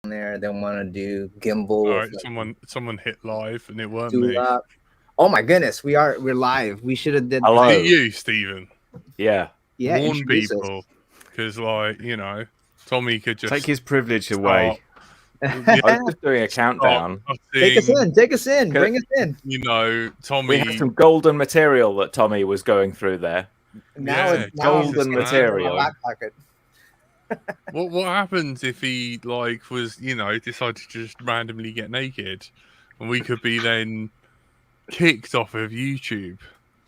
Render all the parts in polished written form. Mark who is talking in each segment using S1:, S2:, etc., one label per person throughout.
S1: there. They want to do gimbal
S2: All
S1: with
S2: right,
S1: like,
S2: someone hit live, and it weren't
S1: do
S2: me.
S1: Oh my goodness, we're live. We should have did.
S3: Hello.
S2: Is it you, Stephen?
S3: Yeah.
S1: Yeah,
S2: Warn
S1: introduce us.
S2: people, because Tommy could just
S4: Take his privilege away.
S3: I was just doing a countdown.
S1: Take us in. Take us in. Bring us in.
S2: Tommy.
S3: We had some golden material that Tommy was going through there.
S1: Now
S2: Yeah,
S1: it's now
S3: golden
S1: it's in
S3: material.
S1: my back pocket.
S2: What happens if he was decided to just randomly get naked, and we could be then kicked off of YouTube?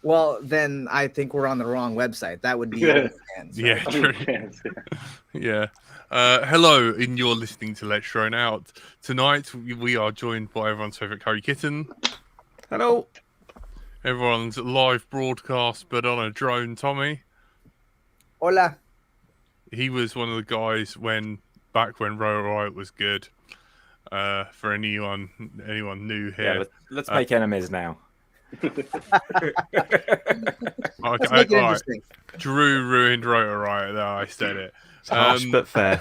S1: Well, then I think we're on the wrong website. That would be OnlyFans, right?
S2: Yeah, true. Yeah. Hello, and you're listening to Let's Drone Out. Tonight we are joined by everyone's favourite curry kitten.
S4: Hello.
S2: Everyone's live broadcast, but on a drone, Tommy.
S1: Hola.
S2: He was one of the guys back when Royal Riot was good. For anyone new here.
S3: Yeah, let's make enemies now.
S1: Let's make it interesting.
S2: Drew ruined Royal Riot. There, I said it.
S4: It's harsh but fair.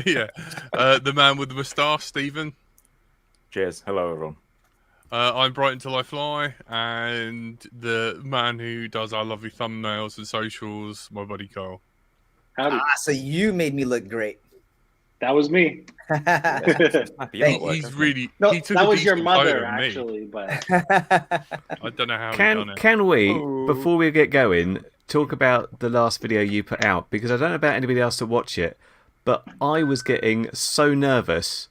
S2: Yeah. The man with the moustache, Stephen.
S3: Cheers. Hello, everyone.
S2: I'm Brighton Till I Fly, and the man who does our lovely thumbnails and socials, my buddy Kyle.
S5: Howdy.
S1: So you made me look great.
S5: That was me.
S2: He's really.
S5: No,
S2: he took
S5: that
S2: a
S5: was your
S2: decent
S5: mother,
S2: photo of me.
S5: actually. But
S2: I don't know how he done it.
S4: Can we, before we get going, talk about the last video you put out? Because I don't know about anybody else to watch it, but I was getting so nervous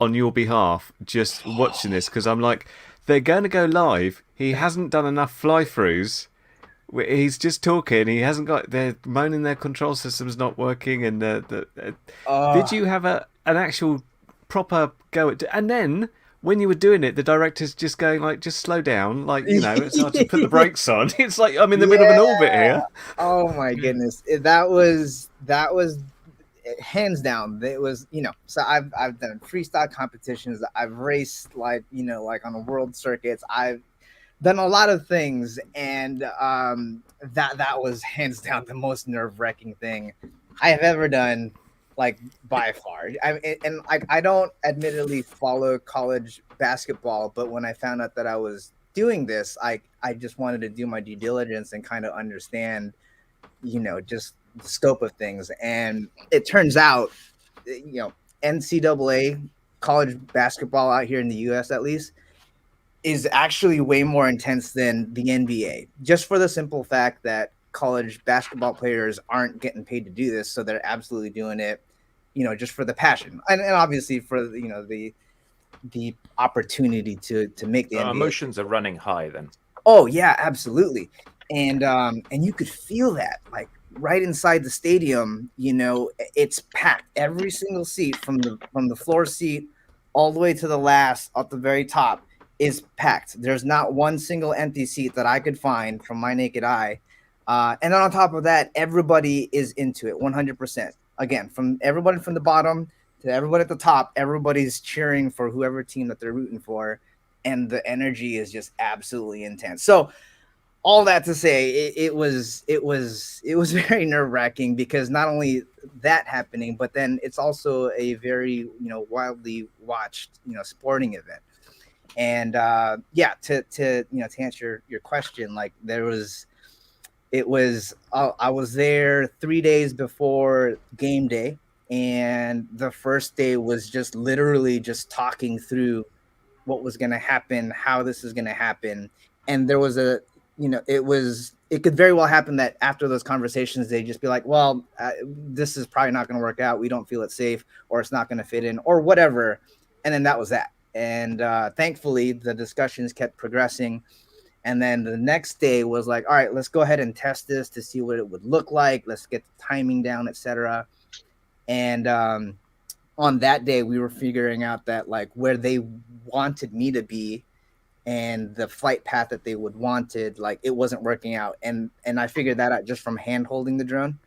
S4: on your behalf just watching this, because I'm like, they're going to go live. He hasn't done enough fly-throughs. He's just talking. He hasn't got. They're moaning their control system's not working. And did you have an actual proper go at? And then when you were doing it, the director's just going like, just slow down, like it's hard to put the brakes on. It's like I'm in the middle of an orbit here.
S1: Oh my goodness, that was hands down. It was So I've done freestyle competitions. I've raced like on the world circuits. I've done a lot of things, and that was hands down the most nerve-wracking thing I have ever done, like by far. I don't admittedly follow college basketball, but when I found out that I was doing this, I just wanted to do my due diligence and kind of understand, just the scope of things. And it turns out, NCAA college basketball out here in the U.S. at least is actually way more intense than the NBA, just for the simple fact that college basketball players aren't getting paid to do this. So they're absolutely doing it, just for the passion. And obviously for, the opportunity to make the NBA.
S3: Emotions are running high then.
S1: Oh yeah, absolutely. And you could feel that like right inside the stadium, it's packed. Every single seat from the floor seat all the way to the last at the very top is packed. There's not one single empty seat that I could find from my naked eye. And then on top of that, everybody is into it 100%. Again, from everybody from the bottom to everybody at the top, everybody's cheering for whoever team that they're rooting for. And the energy is just absolutely intense. So all that to say, it was very nerve-wracking, because not only that happening, but then it's also a very, wildly watched, sporting event. And to answer your question, like I was there 3 days before game day, and the first day was just literally just talking through what was going to happen, how this is going to happen. And there was it could very well happen that after those conversations, they just be like, well, this is probably not going to work out. We don't feel it's safe, or it's not going to fit in, or whatever. And then that was that. And thankfully, the discussions kept progressing. And then the next day was like, all right, let's go ahead and test this to see what it would look like. Let's get the timing down, etc. And on that day, we were figuring out that like where they wanted me to be and the flight path that they would wanted, like it wasn't working out. And I figured that out just from hand holding the drone,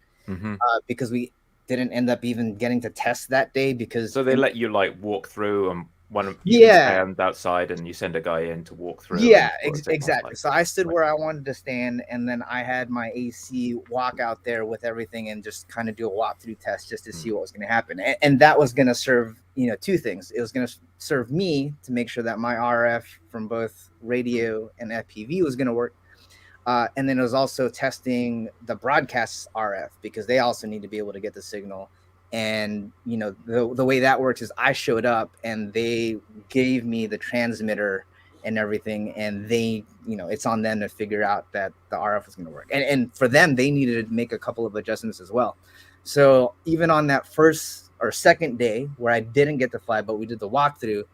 S1: because we didn't end up even getting to test that day, because
S3: so they let you like walk through and You can
S1: Yeah.
S3: stand outside and you send a guy in to walk through.
S1: Yeah,
S3: and what the signal's
S1: exactly.
S3: like.
S1: So I stood where I wanted to stand, and then I had my AC walk out there with everything and just kind of do a walkthrough test just to see what was going to happen. And that was going to serve, two things. It was going to serve me to make sure that my RF from both radio and FPV was going to work. And then it was also testing the broadcast RF because they also need to be able to get the signal. And the way that works is I showed up and they gave me the transmitter and everything, and they, it's on them to figure out that the RF was going to work. And for them, they needed to make a couple of adjustments as well. So even on that first or second day where I didn't get to fly, but we did the walkthrough,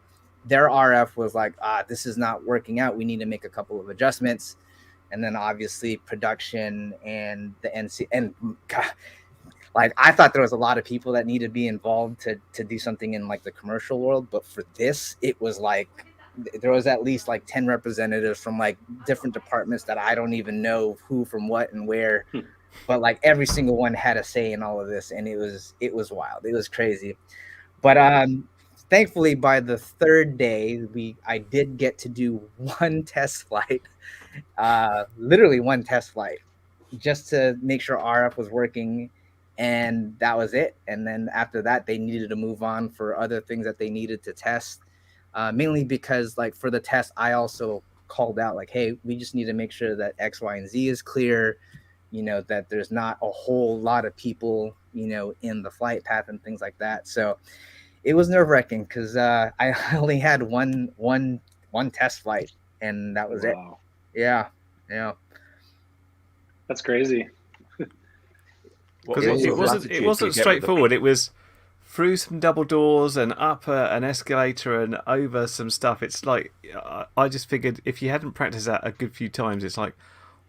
S1: their RF was like, this is not working out. We need to make a couple of adjustments. And then obviously production and the NC, and God, like I thought there was a lot of people that needed to be involved to do something in like the commercial world, but for this, it was like there was at least like 10 representatives from like different departments that I don't even know who from what and where, but like every single one had a say in all of this, and it was wild. It was crazy. But thankfully by the third day, I did get to do one test flight, literally one test flight, just to make sure RF was working. And that was it. And then after that, they needed to move on for other things that they needed to test, mainly because like for the test, I also called out like, hey, we just need to make sure that X, Y, and Z is clear, that there's not a whole lot of people, in the flight path and things like that. So it was nerve-wracking because I only had one test flight, and that was it. Yeah.
S5: That's crazy.
S4: Because it wasn't straightforward. It was through some double doors and up an escalator and over some stuff. It's like I just figured if you hadn't practiced that a good few times, it's like,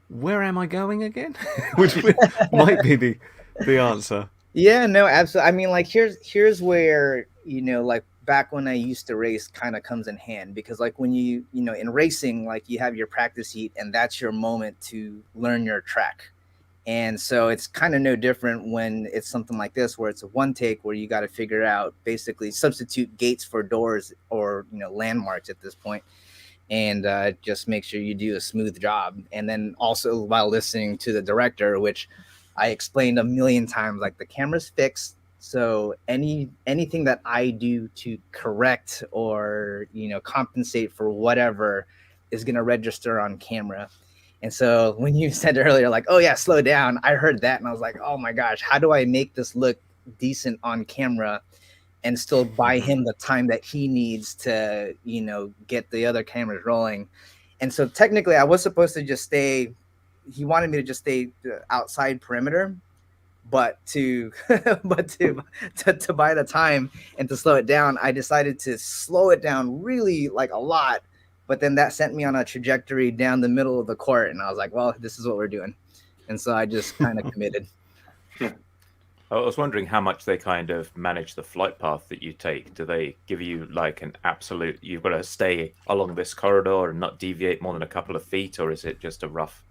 S4: where am I going again? Which might be the answer.
S1: Yeah, no, absolutely. I mean, like here's where like back when I used to race kind of comes in hand, because like when you in racing, like you have your practice heat and that's your moment to learn your track. And so it's kind of no different when it's something like this, where it's a one take where you got to figure out, basically substitute gates for doors or, landmarks at this point, and just make sure you do a smooth job. And then also while listening to the director, which I explained a million times, like the camera's fixed. So anything that I do to correct or, compensate for whatever is going to register on camera. And so when you said earlier, like, oh yeah, slow down, I heard that. And I was like, oh my gosh, how do I make this look decent on camera and still buy him the time that he needs to, get the other cameras rolling? And so technically I was supposed to just stay. He wanted me to just stay outside perimeter, but to buy the time and to slow it down, I decided to slow it down really like a lot. But then that sent me on a trajectory down the middle of the court. And I was like, well, this is what we're doing. And so I just kind of committed.
S3: I was wondering how much they kind of manage the flight path that you take. Do they give you like an absolute, you've got to stay along this corridor and not deviate more than a couple of feet, or is it just a rough?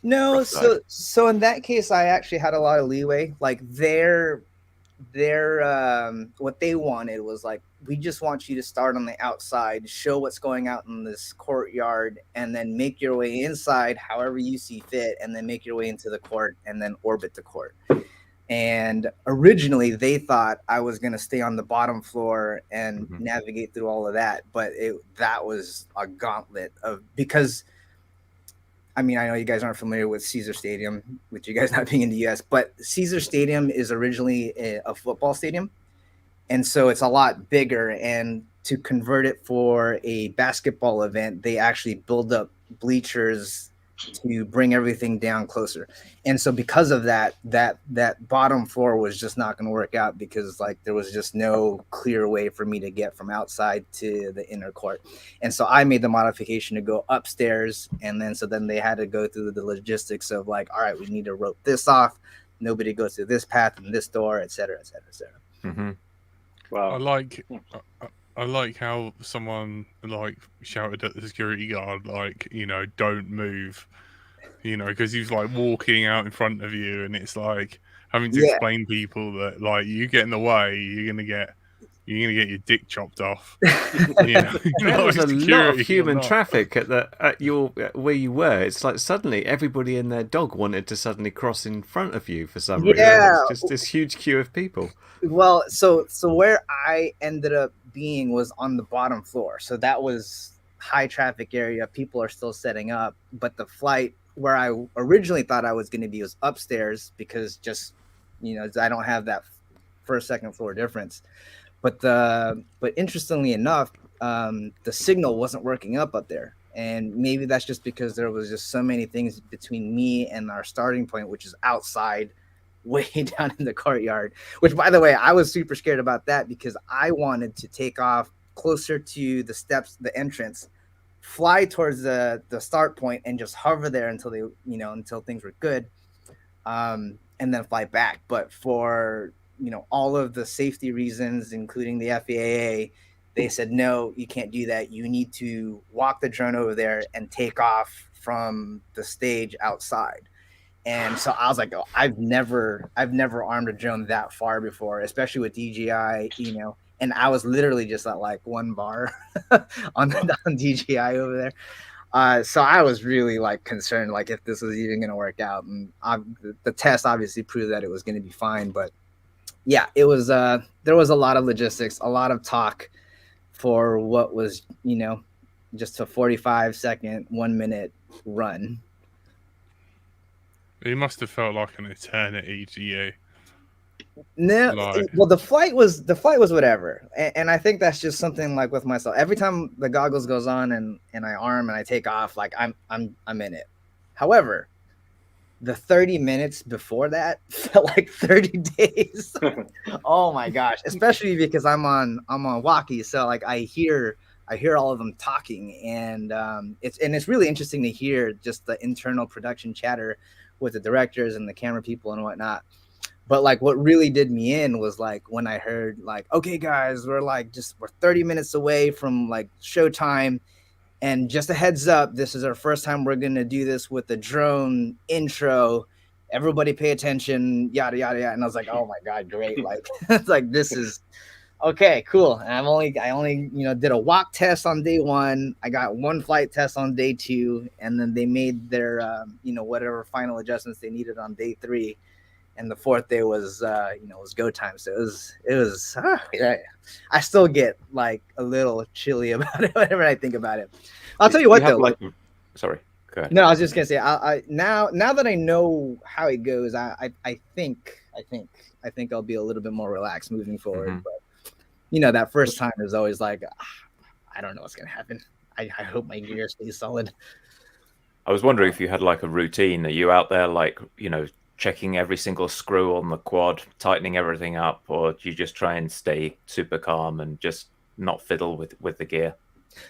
S1: No, so in that case, I actually had a lot of leeway. Like their what they wanted was like, we just want you to start on the outside, show what's going out in this courtyard, and then make your way inside however you see fit, and then make your way into the court and then orbit the court. And originally they thought I was going to stay on the bottom floor and navigate through all of that, but that was a gauntlet because I mean, I know you guys aren't familiar with Caesar Stadium, with you guys not being in the US, but Caesar Stadium is originally a football stadium. And so it's a lot bigger. And to convert it for a basketball event, they actually build up bleachers to bring everything down closer. And so because of that bottom floor was just not going to work out, because like there was just no clear way for me to get from outside to the inner court. And so I made the modification to go upstairs, and then they had to go through the logistics of like, all right, we need to rope this off, nobody goes through this path and this door, et cetera, et cetera, et cetera.
S5: Wow.
S2: I like how someone like shouted at the security guard, like, don't move, because he's like walking out in front of you, and it's like having to explain people that like you get in the way, you're gonna get you're gonna get your dick chopped off. You know,
S4: There was a lot of
S2: security or
S4: human
S2: not.
S4: traffic at your where you were. It's like suddenly everybody and their dog wanted to suddenly cross in front of you for some reason.
S1: Yeah.
S4: It's just this huge queue of people.
S1: Well, so where I ended up being was on the bottom floor. So that was high traffic area. People are still setting up, but the flight where I originally thought I was going to be was upstairs because just, I don't have that first, second floor difference. But interestingly enough, the signal wasn't working up there. And maybe that's just because there was just so many things between me and our starting point, which is outside way down in the courtyard, which, by the way, I was super scared about that because I wanted to take off closer to the steps, the entrance, fly towards the start point and just hover there until they, until things were good, and then fly back. But for, all of the safety reasons, including the FAA, they said, no, you can't do that. You need to walk the drone over there and take off from the stage outside. And so I was like, oh, I've never armed a drone that far before, especially with DJI, and I was literally just at like 1 bar on DJI over there. So I was really like concerned, like if this was even going to work out. And the test obviously proved that it was going to be fine. But yeah, it was, there was a lot of logistics, a lot of talk for what was, just a 45-second, 1 minute run.
S2: It must have felt like an eternity to you.
S1: No, well, the flight was whatever, and I think that's just something like with myself. Every time the goggles goes on and I arm and I take off, like I'm in it. However, the 30 minutes before that felt like 30 days. Oh my gosh, especially because I'm on walkie, so like I hear all of them talking, and it's really interesting to hear just the internal production chatter with the directors and the camera people and whatnot. But like what really did me in was like when I heard like, okay guys, we're 30 minutes away from like showtime, and just a heads up, this is our first time we're gonna do this with the drone intro, everybody pay attention, yada yada yada. And I was like, oh my god, great. Like it's like, this is okay, cool. And I only did a walk test on day 1. I got 1 flight test on day 2, and then they made their whatever final adjustments they needed on day 3, and the 4th day was was go time. So it was yeah. I still get like a little chilly about it whenever I think about it. I'll tell you what though.
S3: Sorry, go ahead.
S1: No, I was just gonna say I now that I know how it goes, I think I'll be a little bit more relaxed moving forward.
S3: Mm-hmm.
S1: But that first time is always like, I don't know what's going to happen. I hope my gear stays solid.
S3: I was wondering if you had like a routine. Are you out there like, checking every single screw on the quad, tightening everything up, or do you just try and stay super calm and just not fiddle with the gear?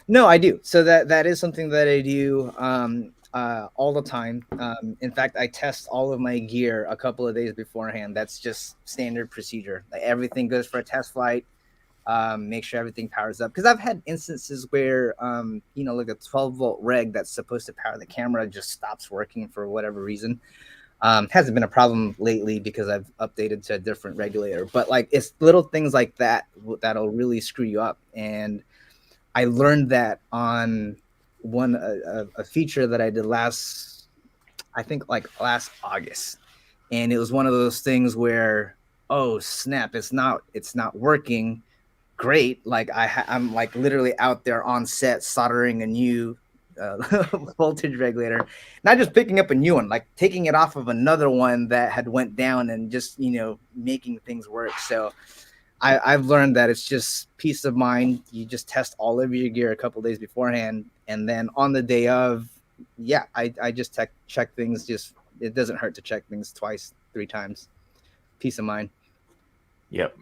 S1: No, I do. So that is something that I do all the time. In fact, I test all of my gear a couple of days beforehand. That's just standard procedure. Like everything goes for a test flight. Make sure everything powers up, because I've had instances where like a 12-volt reg that's supposed to power the camera just stops working for whatever reason. Hasn't been a problem lately because I've updated to a different regulator, but like it's little things like that that'll really screw you up. And I learned that on a feature that I did last August, and it was one of those things where, oh snap, it's not working great. Like I'm like literally out there on set soldering a new voltage regulator, not just picking up a new one, like taking it off of another one that had went down and just making things work. So I've learned that it's just peace of mind. You just test all of your gear a couple days beforehand, and then on the day of, I just check things. Just it doesn't hurt to check things 2, 3 times. Peace of mind.
S3: Yep.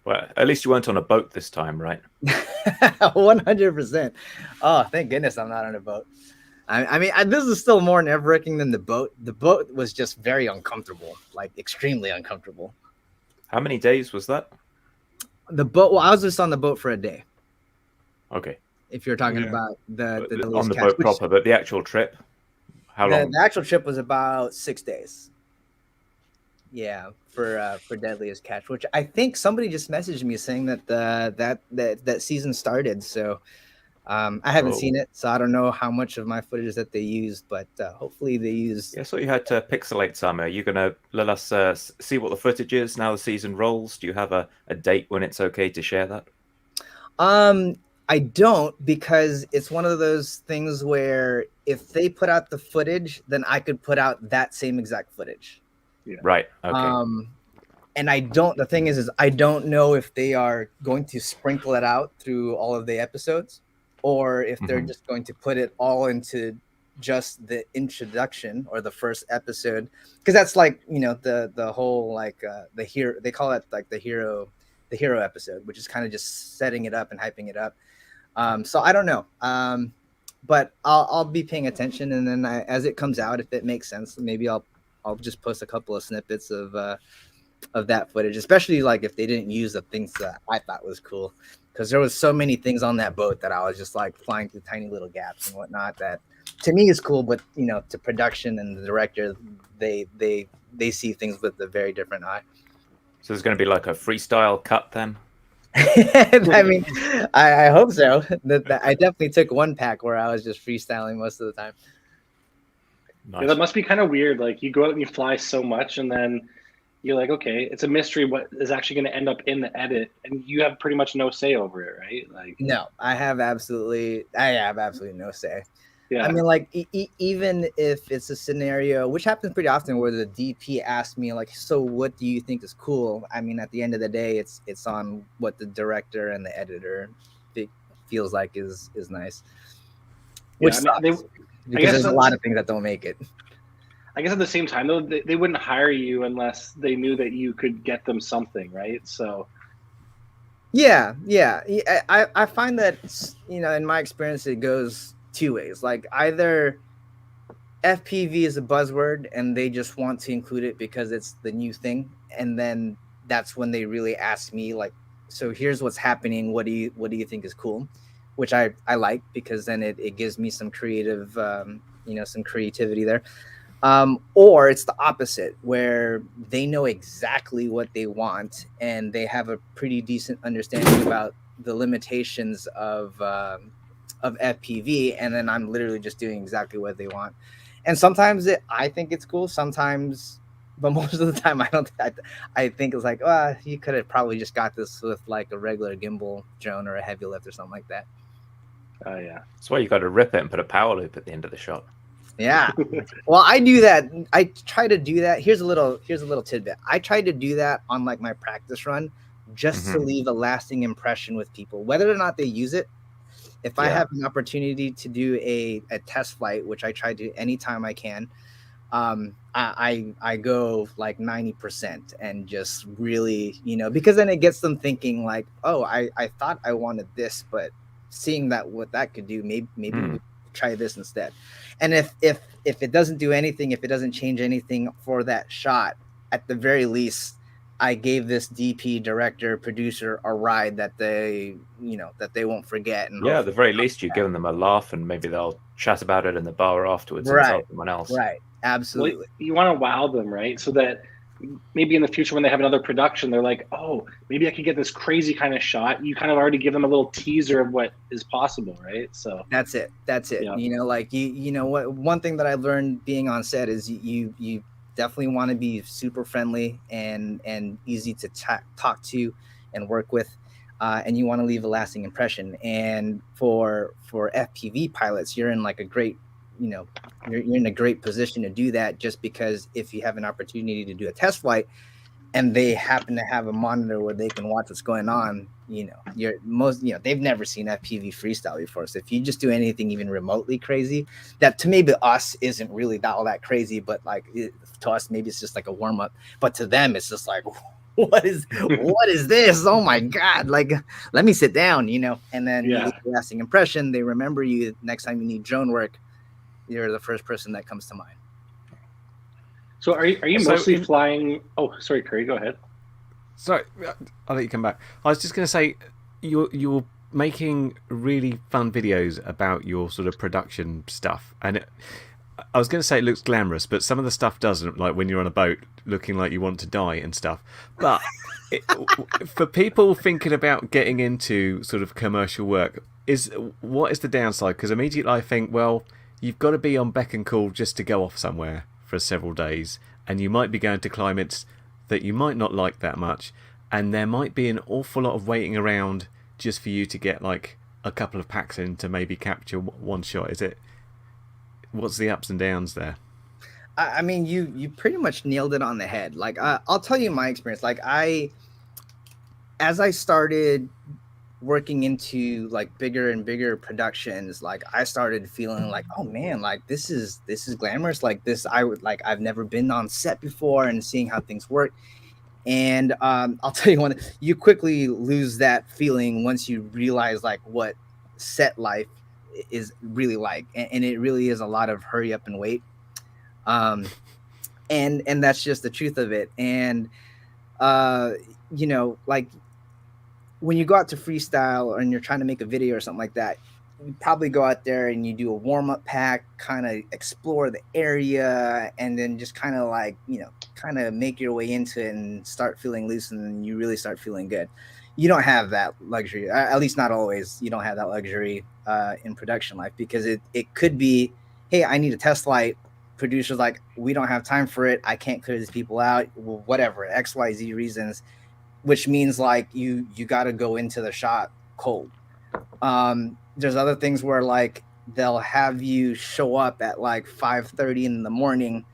S3: Well, at least you weren't on a boat this time, right?
S1: 100%. Oh, thank goodness I'm not on a boat. I mean, this is still more nerve-wracking than the boat. The boat was just very uncomfortable, like extremely uncomfortable.
S3: How many days was that?
S1: The boat. Well, I was just on the boat for a day.
S3: Okay.
S1: If you're talking about the
S3: on the boat proper, but the actual trip, how long?
S1: The actual trip was about 6 days. for Deadliest Catch, which I think somebody just messaged me saying that that season started. So I haven't
S3: Oh.
S1: seen it, so I don't know how much of my footage that they used, but hopefully they used.
S3: Yeah, I saw you had to pixelate some. Are you going to let us see what the footage is now the season rolls? Do you have a date when it's okay to share that?
S1: I don't, because it's one of those things where if they put out the footage, then I could put out that same exact footage.
S3: Right. Okay.
S1: And I don't. The thing is I don't know if they are going to sprinkle it out through all of the episodes, or if they're just going to put it all into just the introduction or the first episode, because that's like, you know, the whole like the hero, they call it like the hero episode, which is kind of just setting it up and hyping it up. So I don't know. But I'll be paying attention, and then as it comes out, if it makes sense, maybe I'll just post a couple of snippets of that footage, especially like if they didn't use the things that I thought was cool, because there was so many things on that boat that I was just like flying through tiny little gaps and whatnot that to me is cool, but you know, to production and the director, they see things with a very different eye.
S3: So there's going to be like a freestyle cut then?
S1: I mean, I hope so. I definitely took one pack where I was just freestyling most of the time.
S3: Nice.
S5: Yeah, that must be kind of weird. Like you go out and you fly so much, and then you're like, okay, it's a mystery what is actually going to end up in the edit, and you have pretty much no say over it, right? Like,
S1: no, I have absolutely no say.
S5: yeah.
S1: I mean, like even if it's a scenario, which happens pretty often, where the DP asks me like, "So what do you think is cool?" I mean, at the end of the day, it's on what the director and the editor feels like is nice. Which
S5: Yeah, I mean,
S1: sucks, because there's a lot of things that don't make it.
S5: I guess at the same time, though, they wouldn't hire you unless they knew that you could get them something, right? So,
S1: yeah. I find that, you know, in my experience, it goes two ways. Like either FPV is a buzzword and they just want to include it because it's the new thing, and then that's when they really ask me like, so here's what's happening, what do you think is cool, which I like, because then it gives me some creative some creativity there. Or it's the opposite, where they know exactly what they want and they have a pretty decent understanding about the limitations of FPV, and then I'm literally just doing exactly what they want. And sometimes I think it's cool, sometimes, but most of the time I don't. I think it's like, you could have probably just got this with like a regular gimbal drone or a heavy lift or something like that.
S5: oh yeah,
S3: That's why you got to rip it and put a power loop at the end of the shot.
S1: Yeah. Well, I do that. I try to do that. Here's a little tidbit. I try to do that on like my practice run, just to leave a lasting impression with people, whether or not they use it. If I have an opportunity to do a test flight, which I try to anytime I can, I go like 90% and just really, you know, because then it gets them thinking like, oh, I thought I wanted this, but seeing that what that could do, maybe we try this instead. And if it doesn't do anything, if it doesn't change anything for that shot, at the very least, I gave this DP, director, producer a ride that they won't forget. And
S3: at the very least, you're giving them a laugh, and maybe they'll chat about it in the bar afterwards and tell someone else.
S1: Right, absolutely.
S5: Well, you want to wow them, right? So that maybe in the future when they have another production, they're like, oh, maybe I could get this crazy kind of shot. You kind of already give them a little teaser of what is possible, right? So that's it.
S1: Yeah. You know, like you know what, one thing that I learned being on set is you definitely want to be super friendly and easy to talk to and work with, and you want to leave a lasting impression. And for FPV pilots, you're in like a great, you know, you're in a great position to do that, just because if you have an opportunity to do a test flight and they happen to have a monitor where they can watch what's going on, you know, they've never seen FPV freestyle before. So if you just do anything even remotely crazy, that to maybe us isn't really all that crazy, but like to us, maybe it's just like a warm up, but to them, it's just like, what is this? Oh my God. Like, let me sit down, you know, and then you leave a lasting impression. They remember you next time you need drone work. You're the first person that comes to mind.
S5: So are you mostly flying? Oh, sorry, Curry, go ahead.
S4: Sorry, I'll let you come back. I was just going to say, you're making really fun videos about your sort of production stuff, and I was going to say it looks glamorous, but some of the stuff doesn't, like when you're on a boat looking like you want to die and stuff. But for people thinking about getting into sort of commercial work, what is the downside? Because immediately I think, well, you've got to be on beck and call just to go off somewhere for several days, and you might be going to climates that you might not like that much, and there might be an awful lot of waiting around just for you to get like a couple of packs in to maybe capture one shot. What's the ups and downs there?
S1: I mean, you pretty much nailed it on the head. Like, I'll tell you my experience. Like, as I started working into like bigger and bigger productions, like I started feeling like, oh man, like this is glamorous. Like this, I've never been on set before and seeing how things work. And I'll tell you one, you quickly lose that feeling once you realize like what set life is really like, and it really is a lot of hurry up and wait. And that's just the truth of it. And you know, like when you go out to freestyle and you're trying to make a video or something like that, you probably go out there and you do a warm-up pack, kind of explore the area, and then just kind of like, you know, kind of make your way into it and start feeling loose, and then you really start feeling good. You don't have that luxury, at least not always. You don't have that luxury in production life, because it could be, hey, I need a test light. Producers like, we don't have time for it. I can't clear these people out, whatever, XYZ reasons, which means like you got to go into the shot cold. There's other things where like they'll have you show up at like 5:30 in the morning,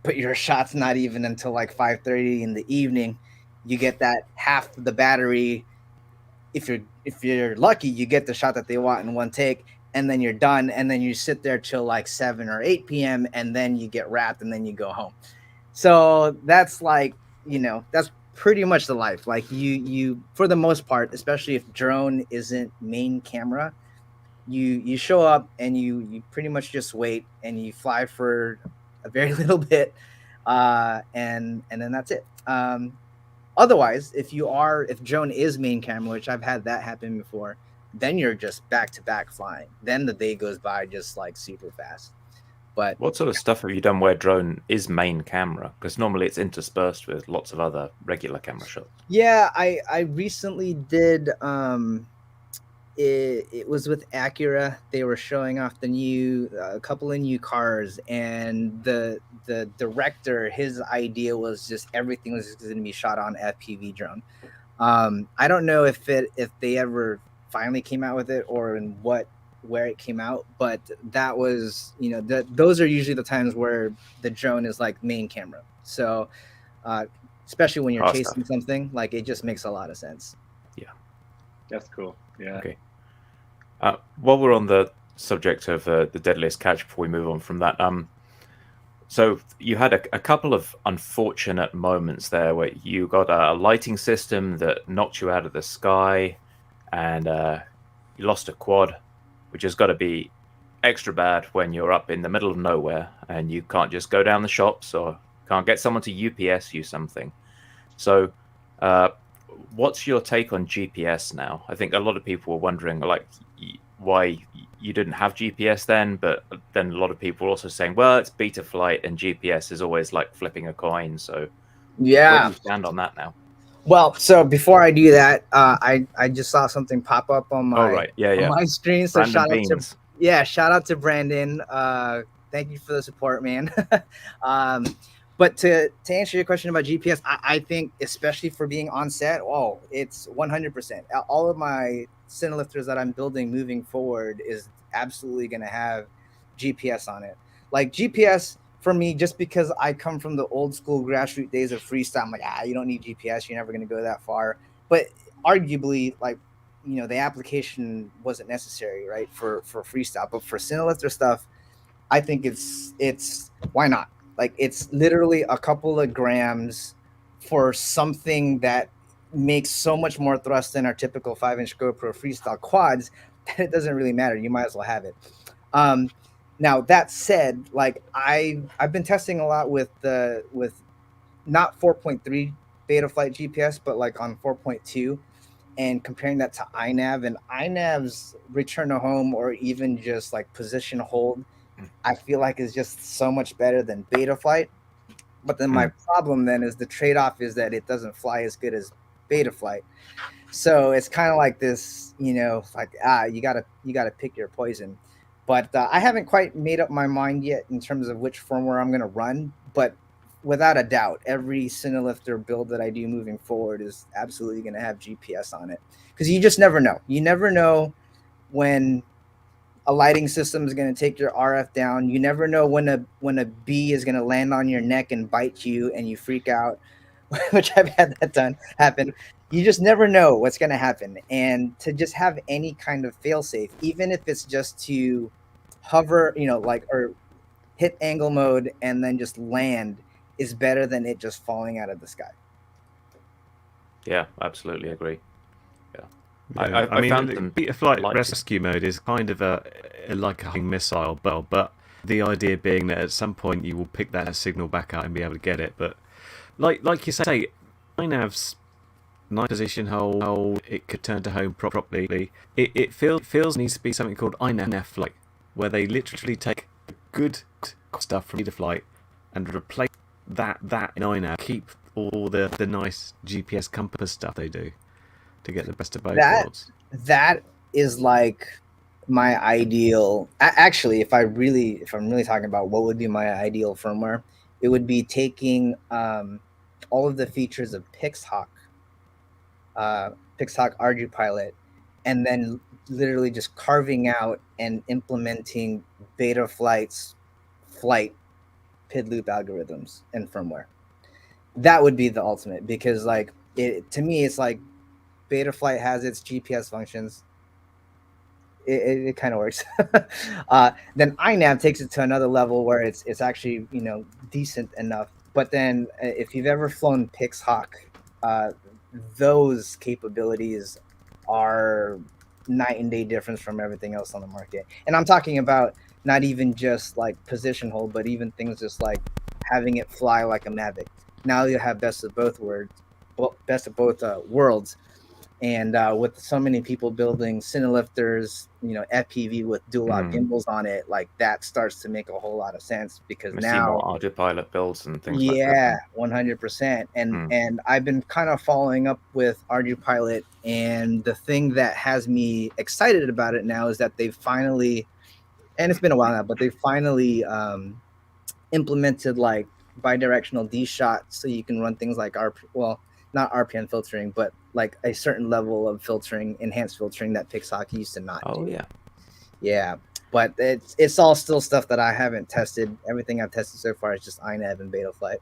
S1: but your shot's not even until like 5:30 in the evening. You get that half the battery. If you're lucky, you get the shot that they want in one take, and then you're done, and then you sit there till like 7 or 8 p.m. and then you get wrapped and then you go home. So that's like, you know, that's pretty much the life. Like you for the most part, especially if drone isn't main camera, you show up and you pretty much just wait and you fly for a very little bit, and then that's it. Otherwise, if drone is main camera, which I've had that happen before, then you're just back to back flying. Then the day goes by just like super fast. But
S3: what sort of stuff have you done where drone is main camera? Because normally it's interspersed with lots of other regular camera shots.
S1: Yeah, I recently did. It was with Acura. They were showing off a couple of new cars, and the director, his idea was just everything was going to be shot on FPV drone. I don't know if they ever finally came out with it or in where it came out, but that was, you know, those are usually the times where the drone is like main camera. So especially when you're chasing something, like it just makes a lot of sense.
S3: Yeah,
S5: that's cool. Yeah.
S3: Okay. While we're on the subject of the deadliest catch, before we move on from that, so you had a couple of unfortunate moments there where you got a lighting system that knocked you out of the sky, and you lost a quad, which has got to be extra bad when you're up in the middle of nowhere and you can't just go down the shops or can't get someone to UPS you something. So what's your take on GPS now? I think a lot of people were wondering like why you didn't have GPS then, but then a lot of people were also saying, well, it's beta flight and GPS is always like flipping a coin. So
S1: yeah,
S3: where do you stand on that now?
S1: Well, so before I do that, I just saw something pop up on my on my screen. So shout out to Brandon. Thank you for the support, man. But to answer your question about GPS, I think especially for being on set, it's 100%. All of my Cinelifters that I'm building moving forward is absolutely going to have GPS on it. Like GPS for me, just because I come from the old school grassroots days of freestyle, I'm like, you don't need GPS. You're never going to go that far. But arguably, like, you know, the application wasn't necessary, right, for freestyle. But for Cinelifter stuff, I think it's why not? Like, it's literally a couple of grams for something that makes so much more thrust than our typical 5-inch GoPro freestyle quads that it doesn't really matter. You might as well have it. Now that said, like I've been testing a lot with not 4.3 Betaflight GPS, but like on 4.2, and comparing that to iNav, and iNav's return to home or even just like position hold I feel like is just so much better than Betaflight. But then my problem then is the trade-off is that it doesn't fly as good as Betaflight. So it's kind of like this, like you gotta pick your poison. But I haven't quite made up my mind yet in terms of which firmware I'm gonna run. But without a doubt, every Cinelifter build that I do moving forward is absolutely gonna have GPS on it, because you just never know. You never know when a lighting system is going to take your RF down. You never know when a bee is going to land on your neck and bite you and you freak out, which I've had that happen. You just never know what's going to happen. And to just have any kind of failsafe, even if it's just to hover, or hit angle mode and then just land, is better than it just falling out of the sky.
S3: Yeah, absolutely agree.
S4: Yeah.
S3: I
S4: mean,
S3: found them
S4: Betaflight
S3: like
S4: rescue mode is kind of like a homing missile, but the idea being that at some point you will pick that signal back up and be able to get it. But like you say, iNav's nice position hold, it could turn to home properly. It feels needs to be something called iNav flight, where they literally take good stuff from Betaflight and replace that in iNav, keep all the nice GPS compass stuff they do, to get the best of both worlds.
S1: That is like my ideal. Actually, if I'm really talking about what would be my ideal firmware, it would be taking all of the features of Pixhawk ArduPilot, and then literally just carving out and implementing Betaflight's flight PID loop algorithms and firmware. That would be the ultimate, because to me, it's like Betaflight has its GPS functions. It kind of works. Then iNav takes it to another level where it's actually decent enough. But then if you've ever flown Pixhawk, those capabilities are night and day difference from everything else on the market. And I'm talking about not even just like position hold, but even things just like having it fly like a Mavic. Now you have best of both worlds. And with so many people building Cinelifters, FPV with dual lock gimbals on it, like that starts to make a whole lot of sense, because
S3: we
S1: now
S3: see more ArduPilot builds and things like that.
S1: Yeah, 100%. And I've been kind of following up with ArduPilot, and the thing that has me excited about it now is that they've finally, and it's been a while now, but they finally implemented like bidirectional D-shot, so you can run things like not RPN filtering, but like a certain level of filtering, enhanced filtering that Pixhawk used to not do. Yeah, but it's all still stuff that I haven't tested. Everything I've tested so far is just iNav and Betaflight.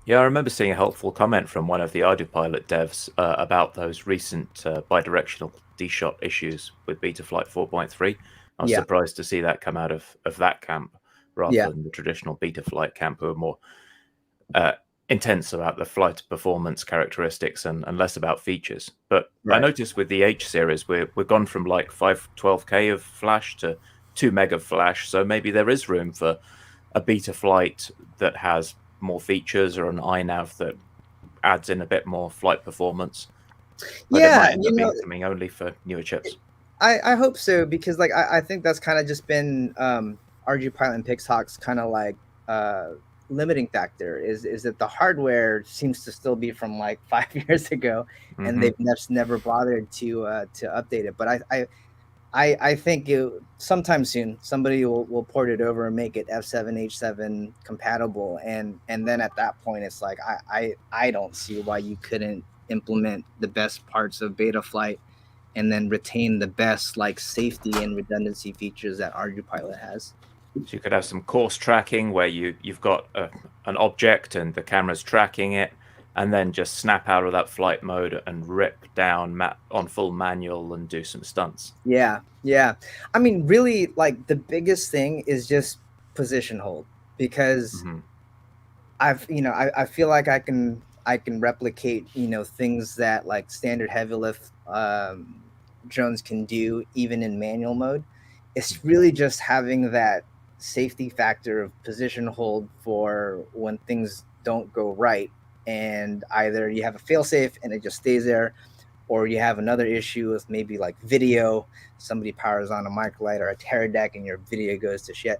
S3: Yeah, I remember seeing a helpful comment from one of the ArduPilot devs about those recent bidirectional D-shot issues with Betaflight 4.3. I was surprised to see that come out of that camp rather than the traditional Betaflight camp, who are more intense about the flight performance characteristics and less about features. But I noticed with the H series, we've gone from like 512K of flash to 2 meg of flash. So maybe there is room for a Betaflight that has more features, or an iNav that adds in a bit more flight performance. But it might end up being something only for newer chips.
S1: I hope so, because like I think that's kind of just been ArduPilot and Pixhawk's kind of like limiting factor is that the hardware seems to still be from like 5 years ago, and they've never bothered to update it. But I think sometime soon somebody will port it over and make it F7 H7 compatible, and then at that point it's like I don't see why you couldn't implement the best parts of Betaflight and then retain the best like safety and redundancy features that ArduPilot has.
S3: So you could have some course tracking where you've got an object and the camera's tracking it, and then just snap out of that flight mode and rip down on full manual and do some stunts.
S1: Yeah. I mean, really, like the biggest thing is just position hold, because I feel like I can replicate things that like standard heavy lift drones can do even in manual mode. It's really just having that safety factor of position hold for when things don't go right, and either you have a failsafe and it just stays there, or you have another issue with maybe like video, somebody powers on a microlight or a Teradek and your video goes to shit.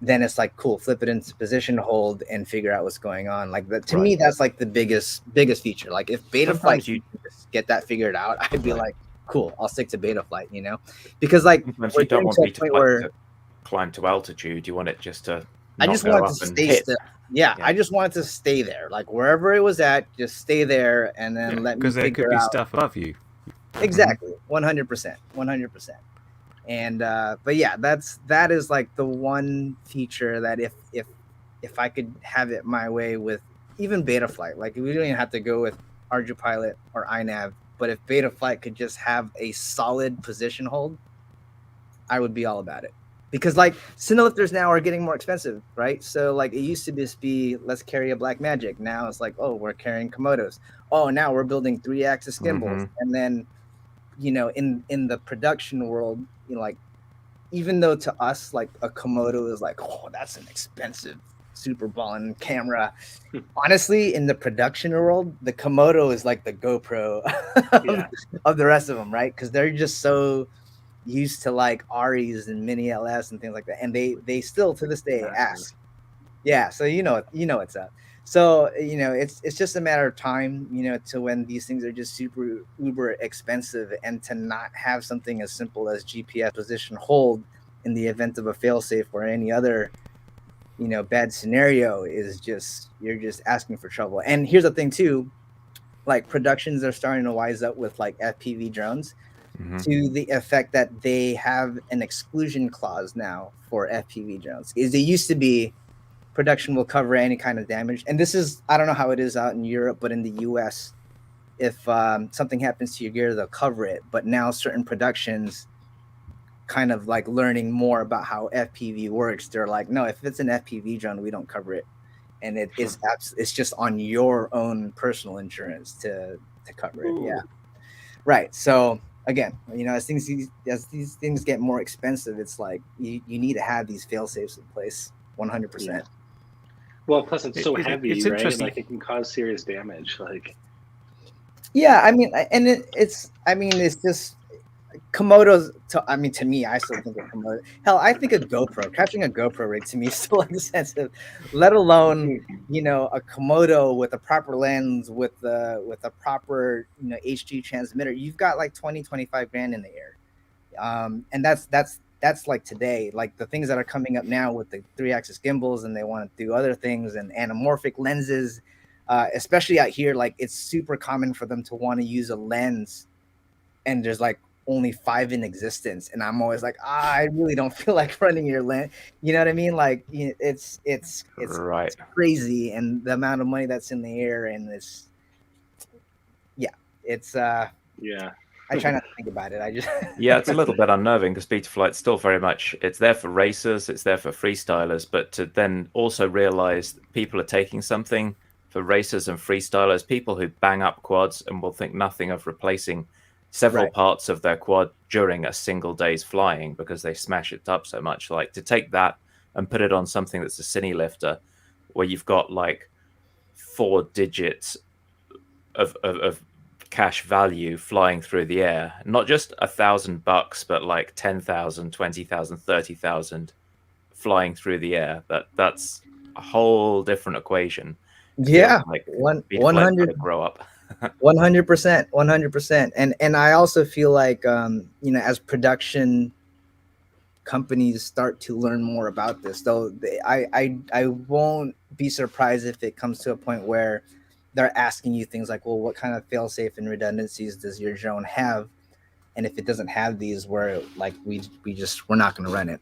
S1: then it's like cool, flip it into position hold and figure out what's going on. Like that, to
S3: Right.
S1: me, that's like the biggest feature. Like if Betaflight
S3: Sometimes you-
S1: could just get that figured out, I'd be
S3: Right.
S1: like, cool, I'll stick to Betaflight, you know, because like
S3: Sometimes
S1: we're
S3: you don't
S1: getting
S3: want
S1: to a
S3: Beta
S1: point
S3: Flight
S1: where
S3: to climb to altitude. You want it just to
S1: I
S3: not
S1: just
S3: go
S1: want
S3: up
S1: it to
S3: and
S1: stay
S3: hit.
S1: still. Yeah,
S3: Yeah.
S1: I just want it to stay there. Like wherever it was at, just stay there and then let me
S4: Because there
S1: figure
S4: could be
S1: out.
S4: stuff above you.
S1: Exactly, 100%, 100%. And but yeah, that is like the one feature that if I could have it my way with even Betaflight, like we don't even have to go with ArduPilot or iNav, but if Betaflight could just have a solid position hold, I would be all about it. Because like Cinelifters now are getting more expensive, right? So like it used to just be let's carry a Blackmagic. Now it's like, oh, we're carrying Komodos. Oh, now we're building 3-axis gimbals. And then, you know, in the production world, you know, like even though to us like a Komodo is like, oh, that's an expensive super balling camera. Honestly, in the production world, the Komodo is like the GoPro of the rest of them, right? Because they're just so used to like Aries and Mini LS and things like that, and they still to this day ask. Yeah, so you know what's up. So you know it's just a matter of time, you know, to when these things are just super uber expensive, and to not have something as simple as GPS position hold in the event of a failsafe or any other, you know, bad scenario is just you're just asking for trouble. And here's the thing too, like productions are starting to wise up with like FPV drones to the effect that they have an exclusion clause now for FPV drones. Is it used to be production will cover any kind of damage, and this is I don't know how it is out in Europe, but in the US, if something happens to your gear, they'll cover it. But now certain productions, kind of like learning more about how FPV works, they're like, no, if it's an FPV drone, we don't cover it, and it's just on your own personal insurance to cover it. Yeah, right. So again, you know, as these things get more expensive, it's like you need to have these fail safes in place 100%.
S5: Well, plus it's so heavy,
S4: it's
S5: right?
S4: interesting.
S5: Like it can cause serious damage. Like,
S1: yeah, I mean, and it's just Komodos. To me, I still think of Komodo. Hell, I think a GoPro, catching a GoPro rig to me is still expensive, let alone, you know, a Komodo with a proper lens, with a proper, you know, HD transmitter. You've got like 20-25 grand in the air. And that's like today, like the things that are coming up now with the 3-axis gimbals, and they want to do other things and anamorphic lenses, especially out here. Like it's super common for them to want to use a lens, and there's like only 5 in existence, and I'm always like, I really don't feel like running your lens. You know what I mean? Like it's
S3: Right.
S1: it's crazy, and the amount of money that's in the air, and it's
S5: yeah.
S1: I try not to think about it. I just
S3: Yeah, it's a little bit unnerving because Betaflight's still very much, it's there for racers, it's there for freestylers, but to then also realize people are taking something for racers and freestylers, people who bang up quads and will think nothing of replacing several parts of their quad during a single day's flying because they smash it up so much. Like to take that and put it on something that's a cine lifter where you've got like 4 digits of cash value flying through the air, not just $1,000, but like 10,000, 20,000, 30,000 flying through the air. That's a whole different equation.
S1: yeah,
S3: like
S1: 100
S3: grow up.
S1: 100%. And I also feel like you know, as production companies start to learn more about this, though, I won't be surprised if it comes to a point where they're asking you things like, well, what kind of fail-safe and redundancies does your drone have? And if it doesn't have these, we're like, we're not going to run it,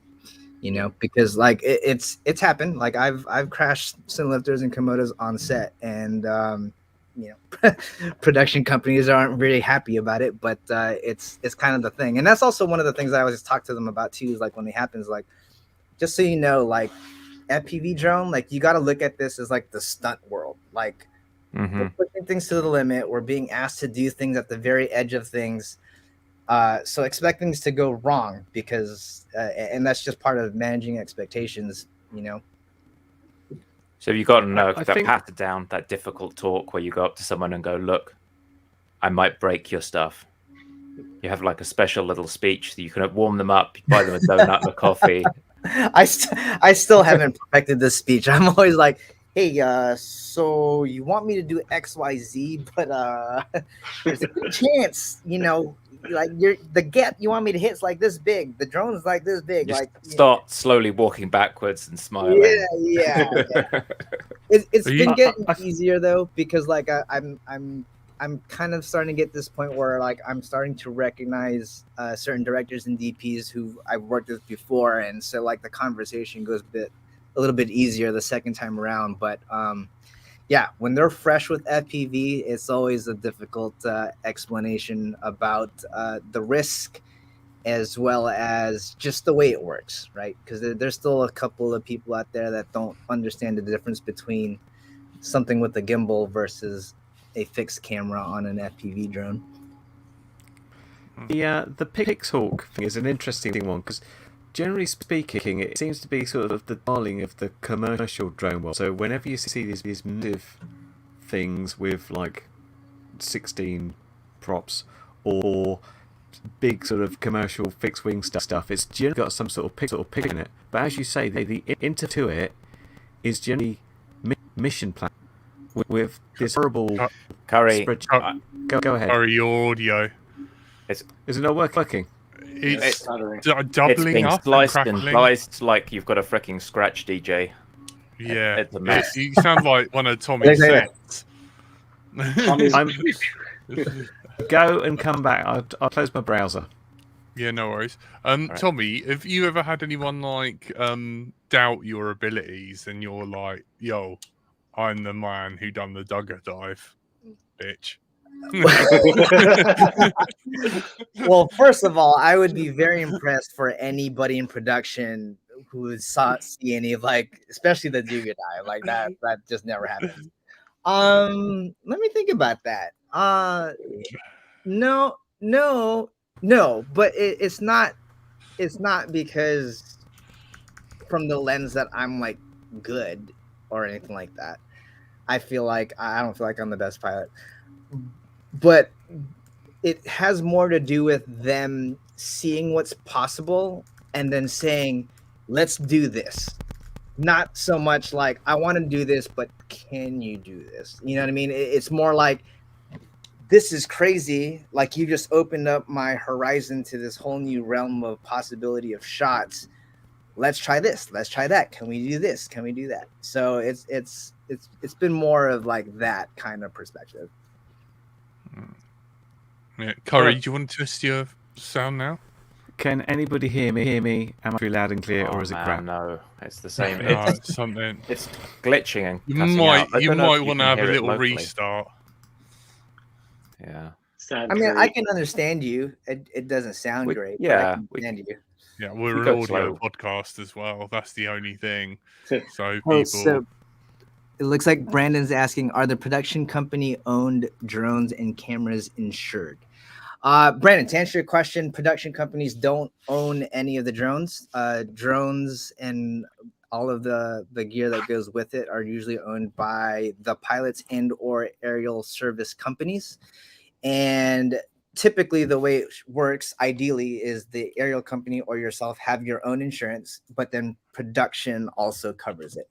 S1: you know, because like it's happened. Like I've crashed Cinelifters and Komodos on set, and you know, production companies aren't really happy about it, but it's kind of the thing. And that's also one of the things I always talk to them about too, is like when it happens, like, just so you know, like FPV drone, like you got to look at this as like the stunt world. Like we're pushing things to the limit. We're being asked to do things at the very edge of things. So expect things to go wrong, because and that's just part of managing expectations, you know.
S3: So you've gotten
S4: I
S3: that
S4: think-
S3: pat down, that difficult talk where you go up to someone and go, look, I might break your stuff. You have like a special little speech that you can warm them up, buy them a donut and a coffee,
S1: I still haven't perfected this speech. I'm always like, hey, so you want me to do XYZ, but there's a good chance, like the gap you want me to hit's like this big, the drone's like this big,
S3: Just
S1: like
S3: start slowly walking backwards and smiling.
S1: yeah. It's been getting
S4: I-
S1: easier though, because like I'm kind of starting to get this point where like I'm starting to recognize certain directors and DPs who I've worked with before, and so like the conversation goes a little bit easier the second time around. But yeah, when they're fresh with FPV, it's always a difficult explanation about the risk as well as just the way it works, right? Because there's still a couple of people out there that don't understand the difference between something with a gimbal versus a fixed camera on an FPV drone.
S4: The Pixhawk thing is an interesting one because, generally speaking, it seems to be sort of the darling of the commercial drone world. So whenever you see these massive things with like 16 props or big sort of commercial fixed wing stuff, it's generally got some sort of picture in it. But as you say, the into to it is generally mission plan with this horrible
S3: Curry,
S4: spreadsheet. Go ahead.
S2: Sorry, your audio.
S4: Is it not working?
S2: It's
S5: stuttering.
S3: it's
S2: doubling
S3: being
S2: up
S3: sliced
S2: and
S3: and
S2: crackling.
S3: diced like you've got a freaking scratch, DJ.
S2: Yeah,
S3: It's a mess.
S2: you sound like one of Tommy's
S1: Yeah.
S2: sets.
S5: Tommy's-
S4: Go and come back. I'll close my browser.
S2: Yeah, no worries.
S3: Right.
S2: Tommy, have you ever had anyone like doubt your abilities and you're like, yo, I'm the man who done the Duggar dive, bitch?
S1: Well, first of all, I would be very impressed for anybody in production who see any of like, especially the Duga dive, like that just never happens. Let me think about that. No, but it's not because from the lens that I'm like good or anything like that. I don't feel like I'm the best pilot, but it has more to do with them seeing what's possible and then saying, let's do this. Not so much like, I want to do this, but can you do this? You know what I mean? It's more like, this is crazy. Like, you just opened up my horizon to this whole new realm of possibility of shots. Let's try this. Let's try that. Can we do this? Can we do that? So it's been more of like that kind of perspective.
S2: Yeah, Curry, do you want to test your sound now?
S4: Can anybody hear me? Am I loud and clear, or is it crap?
S3: No, it's the same.
S2: No, it's something.
S3: It's glitching and
S2: You
S3: cutting
S2: might
S3: out. I don't know if
S2: want to
S3: can
S2: have a
S3: hear it
S2: little
S3: locally.
S2: restart.
S3: Yeah.
S5: Sad
S1: I mean,
S5: Curry.
S1: I can understand you. It doesn't sound great. But I
S3: yeah,
S1: can understand you.
S2: Yeah, we're
S3: We
S2: an
S3: go
S2: audio
S3: slow.
S2: podcast as well. That's the only thing. So
S1: Oh,
S2: people.
S1: so it looks like Brandon's asking, are the production company owned drones and cameras insured? Brandon, to answer your question, production companies don't own any of the drones. Drones and all of the gear that goes with it are usually owned by the pilots and or aerial service companies. And typically the way it works ideally is the aerial company or yourself have your own insurance, but then production also covers it.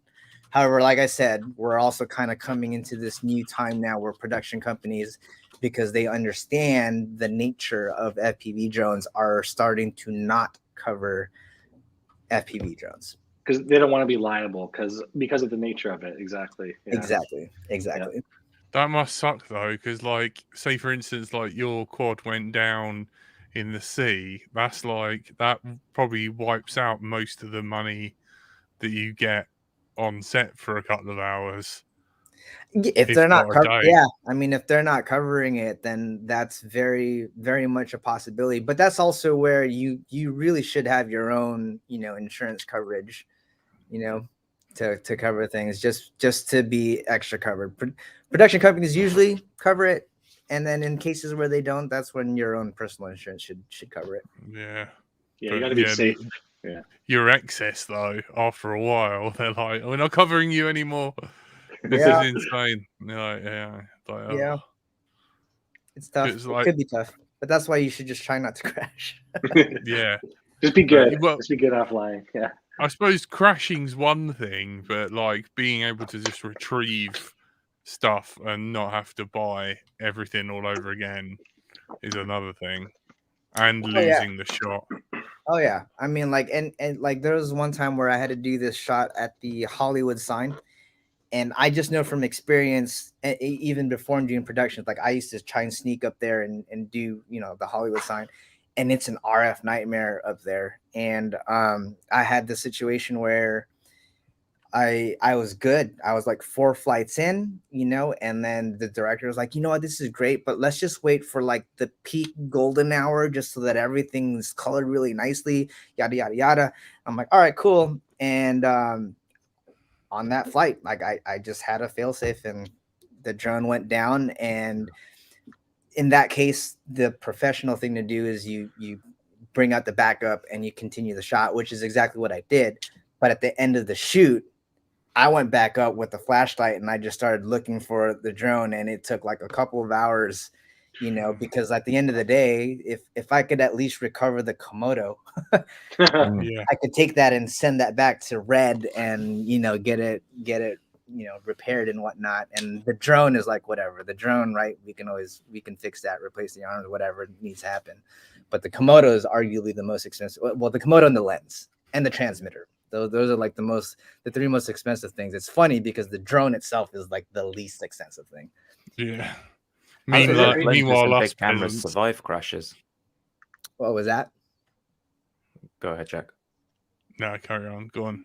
S1: However, like I said, we're also kind of coming into this new time now where production companies, because they understand the nature of FPV drones, are starting to not cover FPV drones.
S5: Because they don't want to be liable because of the nature of it. Exactly. Yeah.
S1: Exactly.
S2: That must suck though, because like, say for instance, like your quad went down in the sea. That's like that probably wipes out most of the money that you get on set for a couple of hours.
S1: If they're not
S2: not a day.
S1: yeah, I mean, if they're not covering it, then that's very, very much a possibility. But that's also where you really should have your own, insurance coverage, to cover things, just to be extra covered. Production companies usually cover it, and then in cases where they don't, that's when your own personal insurance should cover it.
S2: Yeah.
S5: Yeah,
S2: But
S5: you got to be
S2: yeah,
S5: safe.
S2: Your excess though, after a while, they're like, "We're not covering you anymore." This
S1: Yeah.
S2: is insane. Yeah. Like,
S1: Yeah. It's tough.
S2: It's
S1: It
S2: like-
S1: could be tough, but that's why you should just try not to crash.
S2: Yeah.
S5: Just be good.
S2: Well-
S5: Just be good offline. Yeah.
S2: I suppose crashing's one thing, but like being able to just retrieve stuff and not have to buy everything all over again is another thing. And
S1: Oh, yeah.
S2: losing the shot.
S1: Oh yeah, I mean, like, and like, there was one time where I had to do this shot at the Hollywood sign, and I just know from experience, even before I'm doing productions, like I used to try and sneak up there and do, you know, the Hollywood sign, and it's an RF nightmare up there. And I had the situation where I was good. I was like 4 flights in, you know, and then the director was like, you know what, this is great, but let's just wait for like the peak golden hour just so that everything's colored really nicely, yada yada yada. I'm like, all right, cool. And on that flight, like I just had a failsafe and the drone went down. And in that case, the professional thing to do is you bring out the backup and you continue the shot, which is exactly what I did. But at the end of the shoot, I went back up with the flashlight and I just started looking for the drone, and it took like a couple of hours, you know, because at the end of the day, if I could at least recover the Komodo,
S2: Yeah.
S1: I could take that and send that back to Red and, you know, get it, you know, repaired and whatnot. And the drone is like, whatever, the drone, right? We can fix that, replace the arms, whatever needs to happen. But the Komodo is arguably the most expensive. Well, the Komodo and the lens and the transmitter. Those are like the 3 most expensive things. It's funny because the drone itself is like the least expensive thing.
S2: Yeah.
S3: How does
S2: Meanwhile,
S3: lenses
S2: meanwhile
S3: and
S2: us
S3: big cameras
S2: peasants-
S3: survive crashes?
S1: What was that?
S3: Go ahead, Jack.
S2: No, carry on. Go on.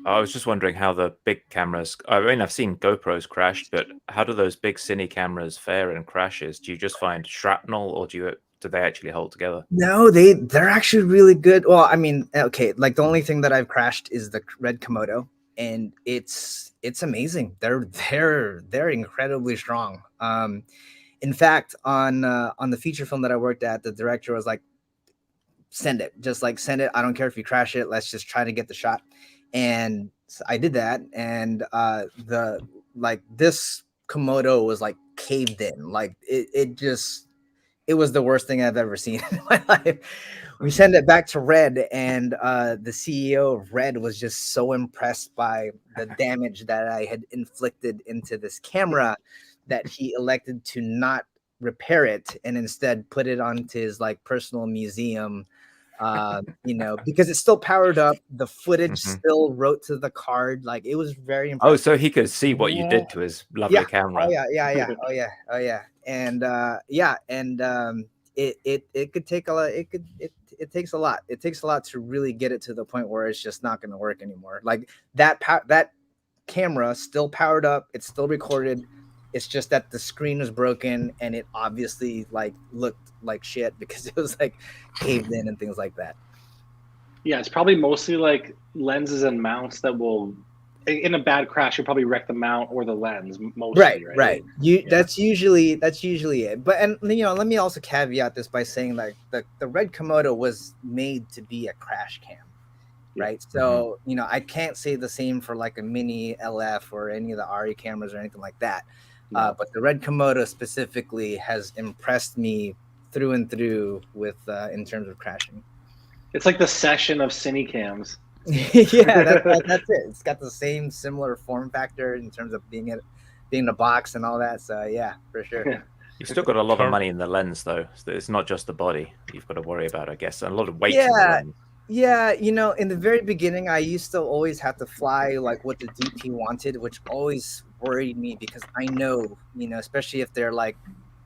S3: I was just wondering how the big cameras. I mean, I've seen GoPros crash, but how do those big cine cameras fare in crashes? Do you just find shrapnel, or do they actually hold together?
S1: No, they're actually really good. Well, I mean, okay, like the only thing that I've crashed is the Red Komodo, and it's amazing. They're incredibly strong. In fact, on the feature film that I worked at, the director was like, send it, just like send it. I don't care if you crash it. Let's just try to get the shot. And so I did that, and this Komodo was like caved in. Like it was the worst thing I've ever seen in my life. We sent it back to Red, and the CEO of Red was just so impressed by the damage that I had inflicted into this camera that he elected to not repair it and instead put it onto his like personal museum, you know, because it's still powered up. The footage still wrote to the card. Like, it was very impressive.
S3: Oh, so he could see what you did to his lovely camera.
S1: Oh yeah. And it could take a lot. It takes a lot. It takes a lot to really get it to the point where it's just not going to work anymore. Like that camera still powered up. It's still recorded. It's just that the screen was broken, and it obviously like looked like shit because it was like caved in and things like that.
S5: Yeah, it's probably mostly like lenses and mounts that will, in a bad crash, you'll probably wreck the mount or the lens mostly.
S1: Right. That's usually it. But, and you know, let me also caveat this by saying like the Red Komodo was made to be a crash cam. Right. So, you know, I can't say the same for like a mini LF or any of the RE cameras or anything like that. But the Red Komodo specifically has impressed me through and through with in terms of crashing.
S5: It's like the session of cine cams.
S1: Yeah, that's it. It's got the same similar form factor in terms of being a box and all that. So yeah, for sure.
S5: Yeah.
S3: You've still got a lot of money in the lens, though. So it's not just the body you've got to worry about, I guess, and a lot of weight in the lens.
S1: Yeah, you know, in the very beginning, I used to always have to fly like what the DP wanted, which always worried me because I know, you know, especially if they're like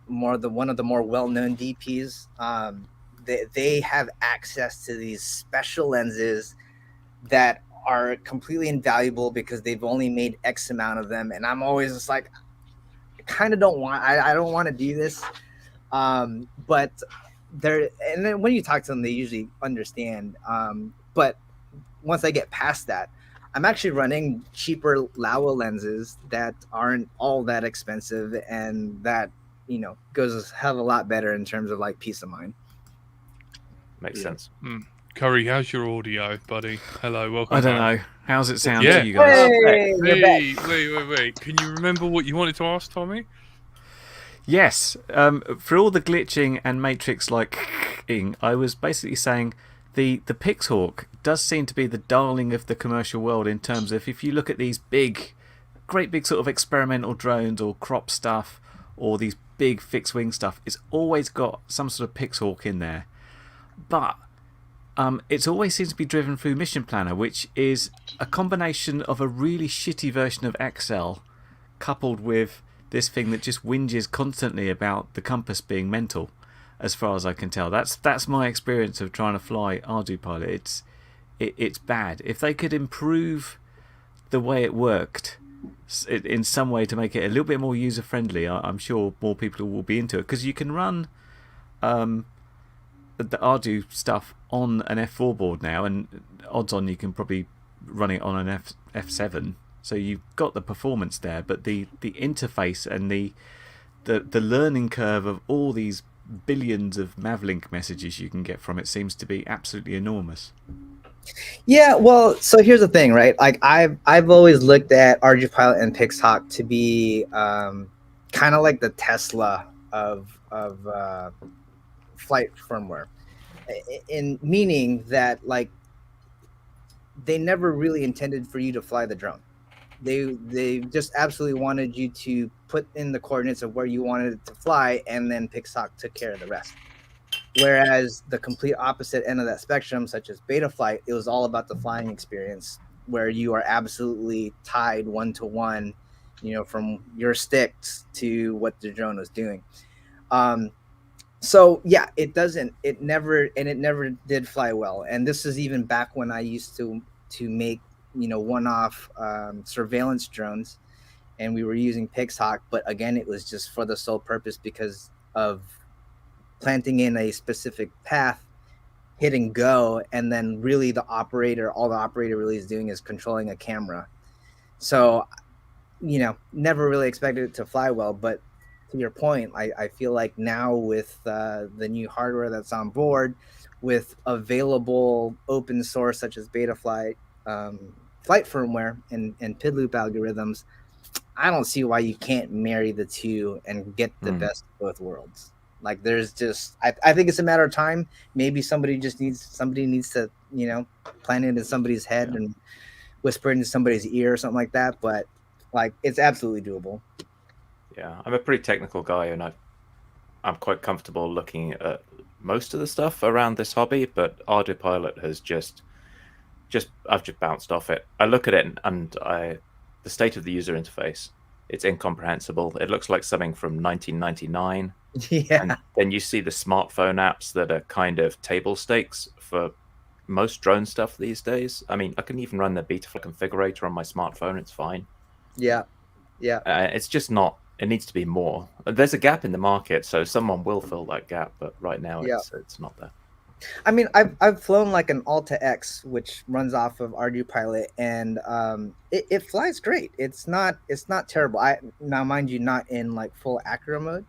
S1: one of the more well-known DPs, they have access to these special lenses that are completely invaluable because they've only made X amount of them, and I'm always just like, I don't want to do this, but and then when you talk to them, they usually understand. But once I get past that, I'm actually running cheaper Laowa lenses that aren't all that expensive, and that, you know, goes a hell of a lot better in terms of like peace of mind.
S3: Makes sense.
S2: Curry, how's your audio, buddy? Hello, welcome.
S4: I don't
S2: back.
S4: know. How's it sound
S2: Yeah.
S4: to you guys?
S1: Hey, you're back.
S2: Wait. Can you remember what you wanted to ask, Tommy?
S4: Yes. For all the glitching and matrix-like, I was basically saying, the Pixhawk does seem to be the darling of the commercial world in terms of, if you look at these great big sort of experimental drones or crop stuff or these big fixed wing stuff, it's always got some sort of Pixhawk in there. But it's always seems to be driven through Mission Planner, which is a combination of a really shitty version of Excel coupled with this thing that just whinges constantly about the compass being mental, as far as I can tell. That's my experience of trying to fly ArduPilot. It's bad. If they could improve the way it worked in some way to make it a little bit more user friendly, I'm sure more people will be into it, because you can run the Ardu stuff on an F4 board now, and odds on you can probably run it on an F7, so you've got the performance there, but the interface and the learning curve of all these billions of Mavlink messages you can get from it seems to be absolutely enormous.
S1: Yeah, well, so here's the thing, right? Like I've always looked at ArduPilot and Pixhawk to be kind of like the Tesla of flight firmware, in meaning that like they never really intended for you to fly the drone. They just absolutely wanted you to put in the coordinates of where you wanted it to fly, and then Pixhawk took care of the rest. Whereas the complete opposite end of that spectrum, such as Betaflight, it was all about the flying experience, where you are absolutely tied one-to-one, from your sticks to what the drone was doing. So yeah, it never did fly well. And this is even back when I used to make one-off surveillance drones, and we were using Pixhawk, but again, it was just for the sole purpose because of planting in a specific path, hitting go, and then really all the operator really is doing is controlling a camera. So, never really expected it to fly well. But to your point, I feel like now with the new hardware that's on board, with available open source such as Betaflight, flight firmware, and PID loop algorithms, I don't see why you can't marry the two and get the best of both worlds. Like there's just, I think it's a matter of time. Maybe somebody needs to, plant it in somebody's head and whisper into somebody's ear or something like that. But like, it's absolutely doable.
S3: Yeah, I'm a pretty technical guy, and I'm quite comfortable looking at most of the stuff around this hobby, but ArduPilot has I've just bounced off it. I look at it and the state of the user interface, it's incomprehensible. It looks like something from 1999.
S1: Yeah.
S3: And then you see the smartphone apps that are kind of table stakes for most drone stuff these days. I mean, I can even run the Betaflight configurator on my smartphone. It's fine.
S1: Yeah. Yeah.
S3: It's just not, it needs to be more. There's a gap in the market, so someone will fill that gap, but right now it's not there.
S1: I mean, I've flown like an Alta X, which runs off of ArduPilot, and it flies great. It's not terrible. Now, mind you, not in like full acro mode,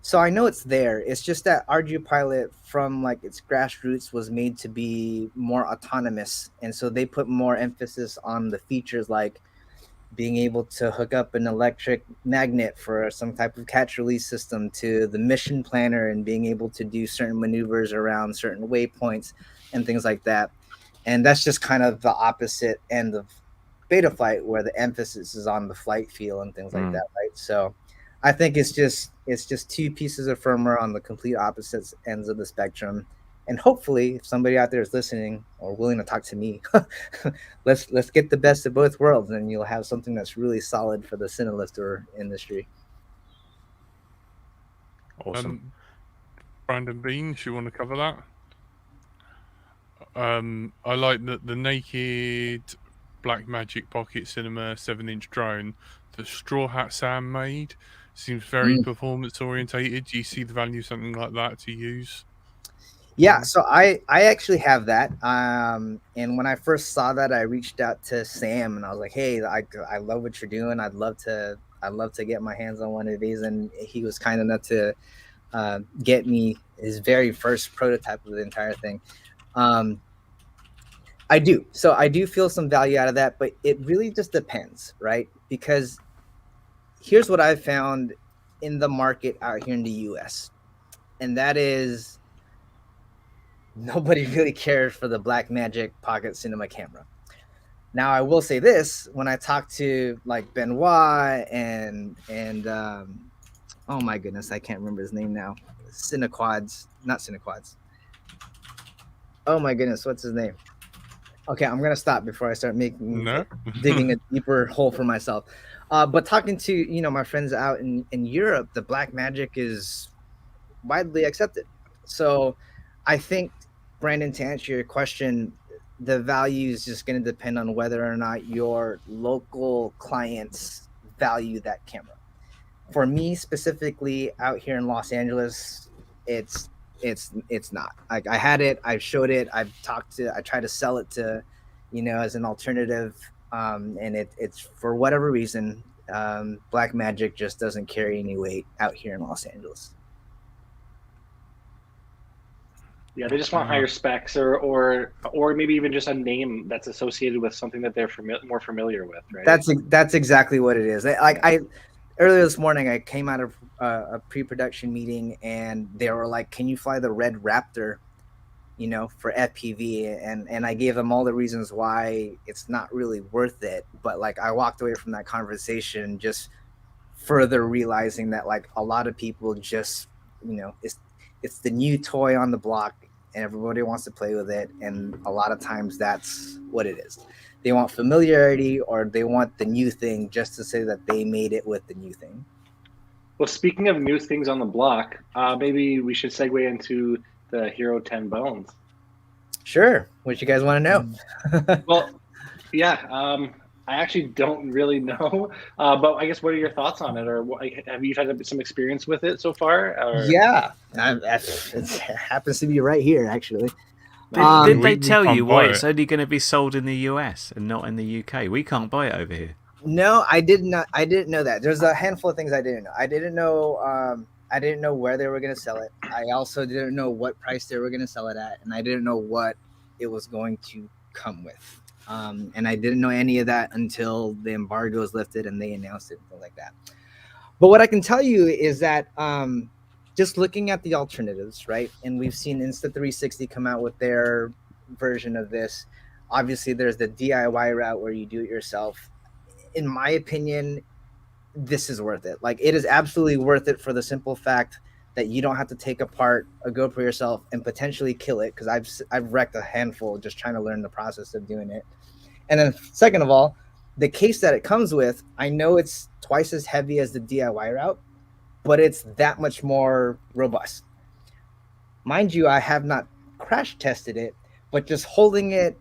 S1: so I know it's there. It's just that ArduPilot, from like its grassroots, was made to be more autonomous, and so they put more emphasis on the features like being able to hook up an electric magnet for some type of catch release system to the mission planner, and being able to do certain maneuvers around certain waypoints and things like that. And that's just kind of the opposite end of Betaflight, where the emphasis is on the flight feel and things like that, right? So I think it's just two pieces of firmware on the complete opposite ends of the spectrum. And hopefully, if somebody out there is listening or willing to talk to me, let's get the best of both worlds, and you'll have something that's really solid for the Cinelifter industry.
S3: Awesome.
S2: Brandon Beans, you want to cover that? I like the naked Blackmagic Pocket Cinema 7-inch drone that Straw Hat Sam made. Seems very performance orientated. Do you see the value of something like that to use?
S1: Yeah, so I actually have that. And when I first saw that, I reached out to Sam and I was like, "Hey, I love what you're doing. I'd love to get my hands on one of these." And he was kind enough to get me his very first prototype of the entire thing. I do feel some value out of that, but it really just depends, right? Because here's what I've found in the market out here in the US, and that is nobody really cares for the Blackmagic Pocket Cinema camera. Now, I will say this: when I talk to like Benoit and oh my goodness, I can't remember his name now. Not Cinequads. Oh my goodness, what's his name? Okay, I'm gonna stop before I start digging a deeper hole for myself. But talking to my friends out in Europe, the Blackmagic is widely accepted. So I think, Brandon, to answer your question, the value is just going to depend on whether or not your local clients value that camera. For me specifically, out here in Los Angeles, it's not. Like, I had it, I showed it, I tried to sell it to, as an alternative, and it's for whatever reason, Blackmagic just doesn't carry any weight out here in Los Angeles.
S5: Yeah, they just want higher specs, or maybe even just a name that's associated with something that they're more familiar with, right?
S1: That's exactly what it is. Earlier this morning, I came out of a pre-production meeting, and they were like, "Can you fly the Red Raptor, for FPV?" And I gave them all the reasons why it's not really worth it. But like, I walked away from that conversation just further realizing that like a lot of people just, it's the new toy on the block, and everybody wants to play with it. And a lot of times that's what it is. They want familiarity, or they want the new thing just to say that they made it with the new thing.
S5: Well, speaking of new things on the block, maybe we should segue into the Hero 10 Bones.
S1: Sure. What you guys want to know?
S5: Well, yeah. I actually don't really know, but I guess what are your thoughts on it, or have you had some experience with it so far? Or?
S1: Yeah, it happens to be right here, actually.
S4: Did they tell you why it's only going to be sold in the US and not in the UK? We can't buy it over here.
S1: No, I did not. I didn't know that. There's a handful of things I didn't know. I didn't know where they were going to sell it. I also didn't know what price they were going to sell it at, and I didn't know what it was going to come with. And I didn't know any of that until the embargo was lifted and they announced it and like that. But what I can tell you is that just looking at the alternatives, right? And we've seen Insta360 come out with their version of this. Obviously, there's the DIY route where you do it yourself. In my opinion, this is worth it. Like, it is absolutely worth it for the simple fact that you don't have to take apart a GoPro yourself and potentially kill it, because I've wrecked a handful just trying to learn the process of doing it. And then second of all, the case that it comes with, I know it's twice as heavy as the DIY route, but it's that much more robust. Mind you, I have not crash tested it, but just holding it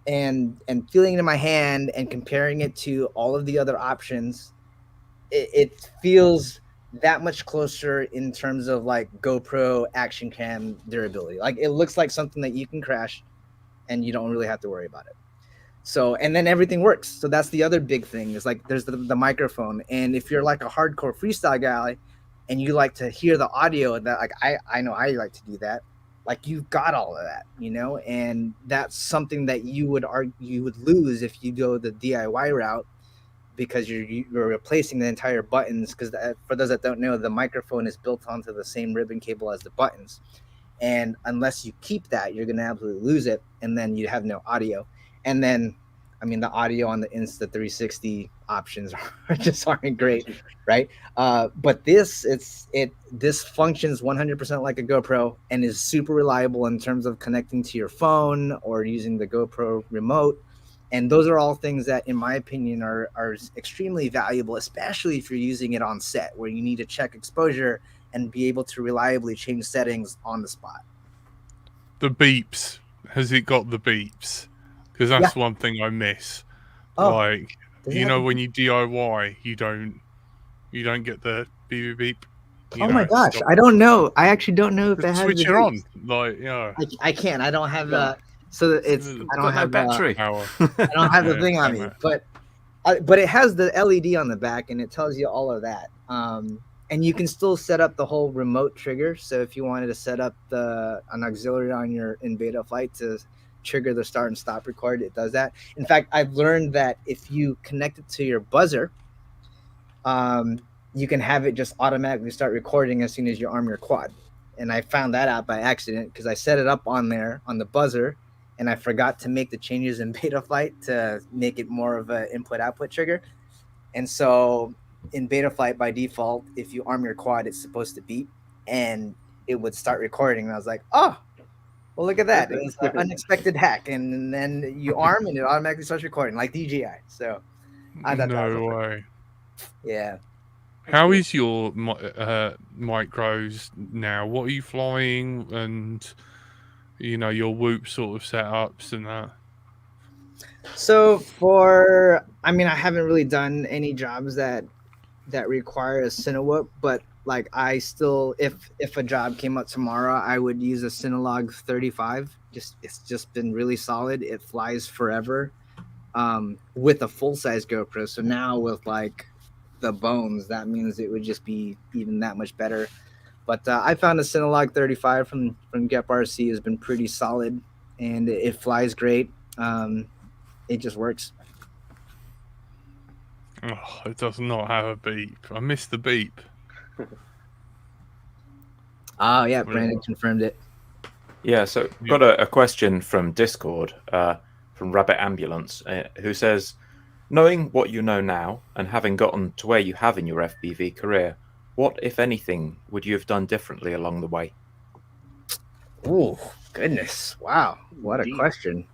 S1: and feeling it in my hand and comparing it to all of the other options, it feels that much closer in terms of like GoPro action cam durability. Like, it looks like something that you can crash and you don't really have to worry about it. So, and then everything works. So that's the other big thing, is like there's the microphone. And if you're like a hardcore freestyle guy and you like to hear the audio, that like I know I like to do that, like you've got all of that, and that's something that you would lose if you go the DIY route, because you're replacing the entire buttons. Because for those that don't know, the microphone is built onto the same ribbon cable as the buttons, and unless you keep that, you're gonna absolutely lose it, and then you have no audio. And then, I mean, the audio on the Insta360 options just aren't great, right? But this functions 100% like a GoPro and is super reliable in terms of connecting to your phone or using the GoPro remote. And those are all things that, in my opinion, are extremely valuable, especially if you're using it on set, where you need to check exposure and be able to reliably change settings on the spot.
S2: The beeps. Has it got the beeps? Because that's one thing I miss.
S1: Oh,
S2: like, when you DIY, you don't get the beep beep.
S1: My gosh, I don't know. I actually don't know if it has.
S2: Switch it on, like
S1: I can't. I don't have so it's. I don't have
S4: battery
S1: power. I don't have the thing on me, but it has the LED on the back, and it tells you all of that. And you can still set up the whole remote trigger. So if you wanted to set up an auxiliary on your in beta flight to trigger the start and stop record, it does that. In fact, I've learned that if you connect it to your buzzer, you can have it just automatically start recording as soon as you arm your quad. and I found that out by accident because I set it up on there on the buzzer, and I forgot to make the changes in Betaflight to make it more of an input-output trigger. And so in Betaflight, by default, if you arm your quad, it's supposed to beep, and it would start recording. And I was like, oh, well, look at that. It was an unexpected hack. And then you arm, and it automatically starts recording, like DJI. So I thought that was
S2: No way.
S1: yeah.
S2: How is your micros now? What are you flying, and your Whoop sort of setups and that?
S1: So I haven't really done any jobs that require a Cinewhoop, but like I still, if a job came up tomorrow, I would use a Cinelog 35. It's just been really solid. It flies forever, with a full size GoPro. So now with like the bones, that means it would just be even that much better. But I found a Cinelog 35 from Gep RC has been pretty solid, and it flies great. It just works.
S2: Oh, it does not have a beep. I missed the beep.
S1: Oh yeah, Brandon confirmed it.
S3: Yeah, so got a question from Discord, from Rabbit Ambulance, who says, knowing what you know now and having gotten to where you have in your FPV career, what, if anything, would you have done differently along the way?
S1: Oh, goodness. Wow. What a question.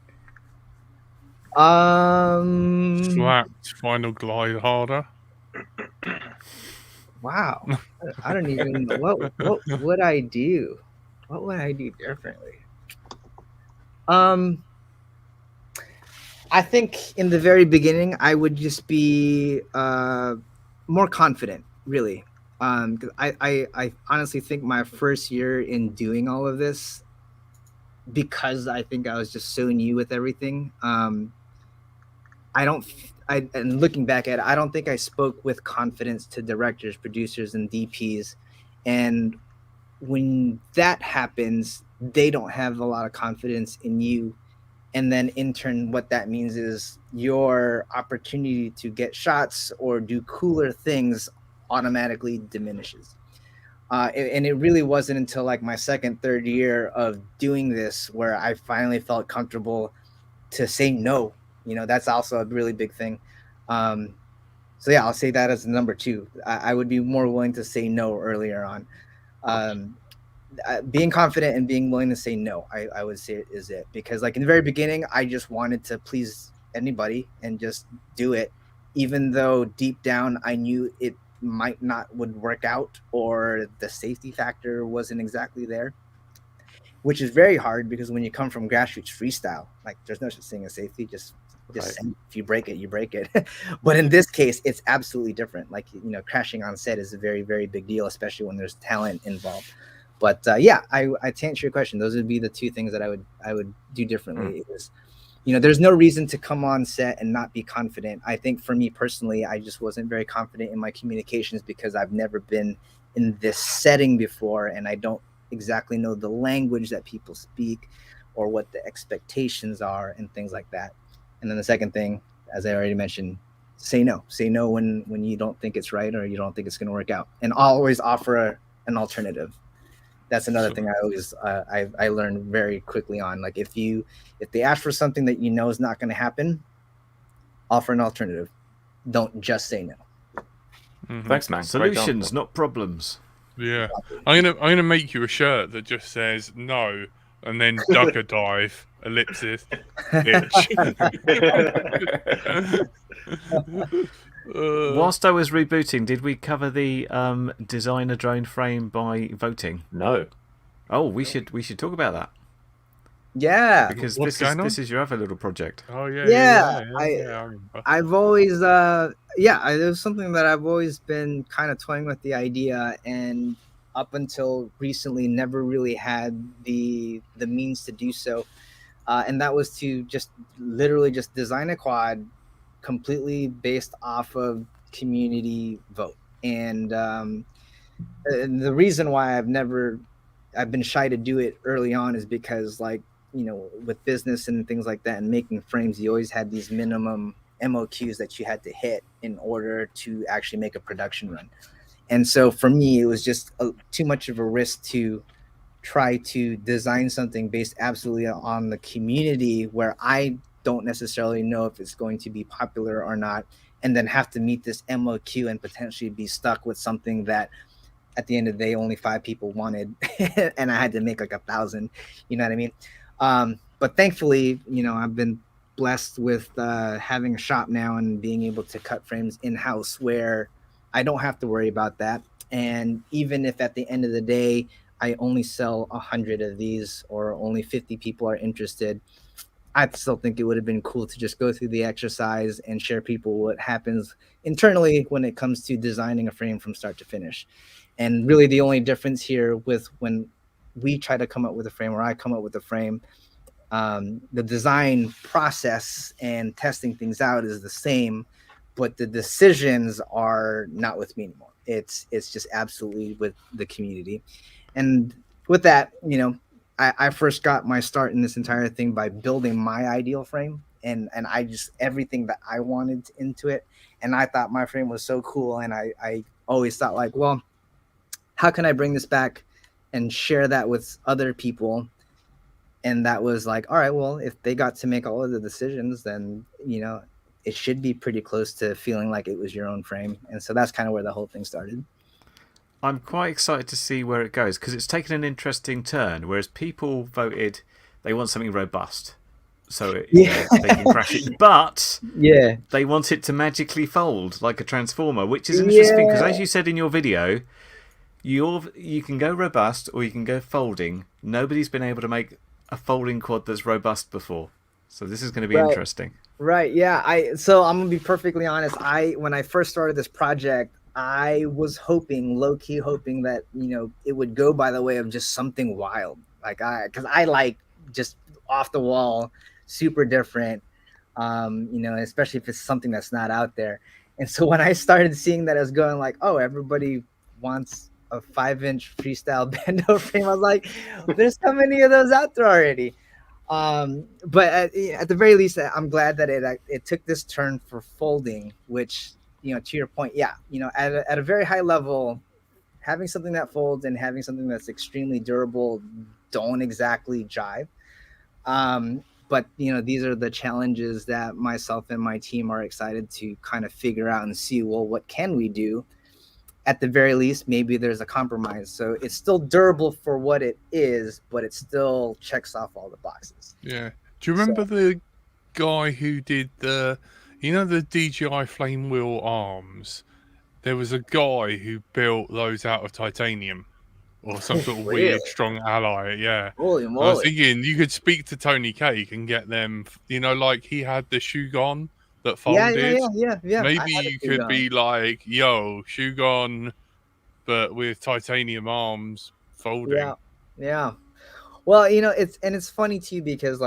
S2: Slapped Final Glide harder.
S1: Wow. I don't even know. What would I do? What would I do differently? I think in the very beginning, I would just be more confident, really. 'Cause I honestly think my first year in doing all of this, because I think I was just so new with everything, and looking back at it, I don't think I spoke with confidence to directors, producers, and DPs. And when that happens, they don't have a lot of confidence in you. And then in turn, what that means is your opportunity to get shots or do cooler things automatically diminishes. And it really wasn't until like my second, third year of doing this where I finally felt comfortable to say no. That's also a really big thing. So yeah, I'll say that as number two. I would be more willing to say no earlier on. Being confident and being willing to say no, I would say is it. Because like in the very beginning, I just wanted to please anybody and just do it, even though deep down I knew it would work out, or the safety factor wasn't exactly there, which is very hard because when you come from grassroots freestyle, like there's no such thing as safety. Just
S3: Right.
S1: if you break it, you break it. But in this case, it's absolutely different. Like, crashing on set is a very, very big deal, especially when there's talent involved. But yeah, I to answer your question, those would be the two things that I would do differently. It was, there's no reason to come on set and not be confident. I think for me personally, I just wasn't very confident in my communications because I've never been in this setting before, and I don't exactly know the language that people speak or what the expectations are and things like that. And then the second thing, as I already mentioned, say no. Say no when you don't think it's right or you don't think it's going to work out, and always offer an alternative. That's another thing I always I learned very quickly on. Like if they ask for something that is not going to happen, offer an alternative. Don't just say no.
S2: Mm-hmm.
S3: Thanks, man.
S4: Solutions, not problems.
S2: Yeah, I'm gonna make you a shirt that just says no, and then duck a dive, ellipsis, itch.
S4: Whilst I was rebooting, did we cover the design a drone frame by voting?
S3: No.
S4: Oh, we should talk about that.
S1: Yeah,
S4: because
S2: What's
S4: this is your other little project.
S2: Oh yeah.
S1: Yeah. I've always it was something that I've always been kind of toying with the idea, and up until recently never really had the means to do so, and that was to just literally just design a quad completely based off of community vote. And the reason why I've been shy to do it early on is because, like, with business and things like that and making frames, you always had these minimum MOQs that you had to hit in order to actually make a production run. And so for me, it was just too much of a risk to try to design something based absolutely on the community where I don't necessarily know if it's going to be popular or not, and then have to meet this MOQ and potentially be stuck with something that at the end of the day only 5 people wanted and I had to make like 1,000, you know what I mean? But thankfully, I've been blessed with having a shop now and being able to cut frames in-house where I don't have to worry about that. And even if at the end of the day I only sell 100 of these or only 50 people are interested, I still think it would have been cool to just go through the exercise and share people what happens internally when it comes to designing a frame from start to finish. And really the only difference here with when we try to come up with a frame or I come up with a frame, the design process and testing things out is the same, but the decisions are not with me anymore. It's just absolutely with the community. And with that, I first got my start in this entire thing by building my ideal frame, and I just everything that I wanted into it. And I thought my frame was so cool, and I always thought like, well, how can I bring this back and share that with other people? And that was like, all right, well, if they got to make all of the decisions, then it should be pretty close to feeling like it was your own frame. And so that's kind of where the whole thing started.
S4: I'm quite excited to see where it goes because it's taken an interesting turn. Whereas people voted they want something robust, so they can crash it, but they want it to magically fold like a transformer, which is interesting because, as you said in your video, you can go robust or you can go folding. Nobody's been able to make a folding quad that's robust before, so this is going to be interesting.
S1: Right? Yeah. So I'm gonna be perfectly honest. When I first started this project, I was low-key hoping that, it would go by the way of just something wild. Because I like just off the wall, super different, especially if it's something that's not out there. And so when I started seeing that, I was going like, oh, everybody wants a 5-inch freestyle bendo frame. I was like, there's so many of those out there already. But at the very least, I'm glad that it took this turn for folding, which, to your point, at a very high level, having something that folds and having something that's extremely durable don't exactly jive. But these are the challenges that myself and my team are excited to kind of figure out and see, well, what can we do? At the very least, maybe there's a compromise. So it's still durable for what it is, but it still checks off all the boxes.
S2: Yeah. Do you remember the guy who did the DJI flame wheel arms? There was a guy who built those out of titanium or some sort of weird strong alloy. Yeah.
S1: Holy moly.
S2: I was thinking you could speak to Tony Cake and get them, like he had the Shugon that folded.
S1: Yeah.
S2: Maybe you could be like, yo, Shugon, but with titanium arms folding.
S1: Yeah. Well, it's funny too because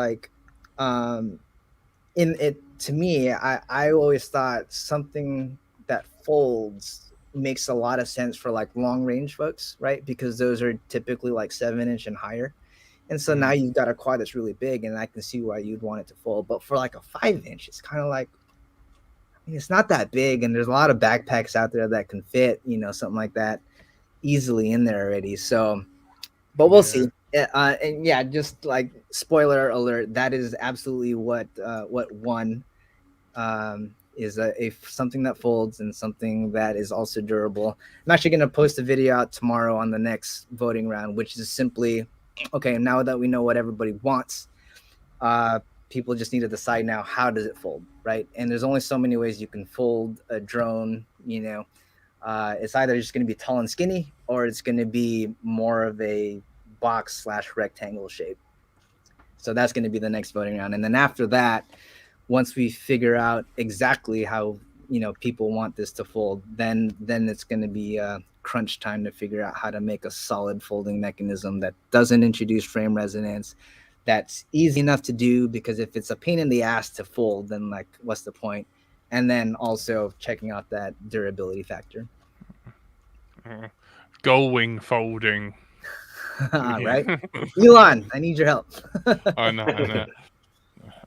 S1: to me, I always thought something that folds makes a lot of sense for long range folks, right? Because those are typically 7-inch and higher. And so now you've got a quad that's really big, and I can see why you'd want it to fold. But for a 5-inch, it's kind of it's not that big, and there's a lot of backpacks out there that can fit, something like that easily in there already. So, but we'll see. And just spoiler alert, that is absolutely what won. Is something that folds and something that is also durable. I'm actually going to post a video out tomorrow on the next voting round, which is simply, okay, now that we know what everybody wants, people just need to decide now, how does it fold, right? And there's only so many ways you can fold a drone, it's either just going to be tall and skinny, or it's going to be more of a box/rectangle shape. So that's going to be the next voting round. And then after that, once we figure out exactly how, people want this to fold, then it's going to be crunch time to figure out how to make a solid folding mechanism that doesn't introduce frame resonance, that's easy enough to do, because if it's a pain in the ass to fold, then what's the point? And then also checking out that durability factor.
S2: Gull wing folding.
S1: Right? Elon, I need your help.
S2: I know.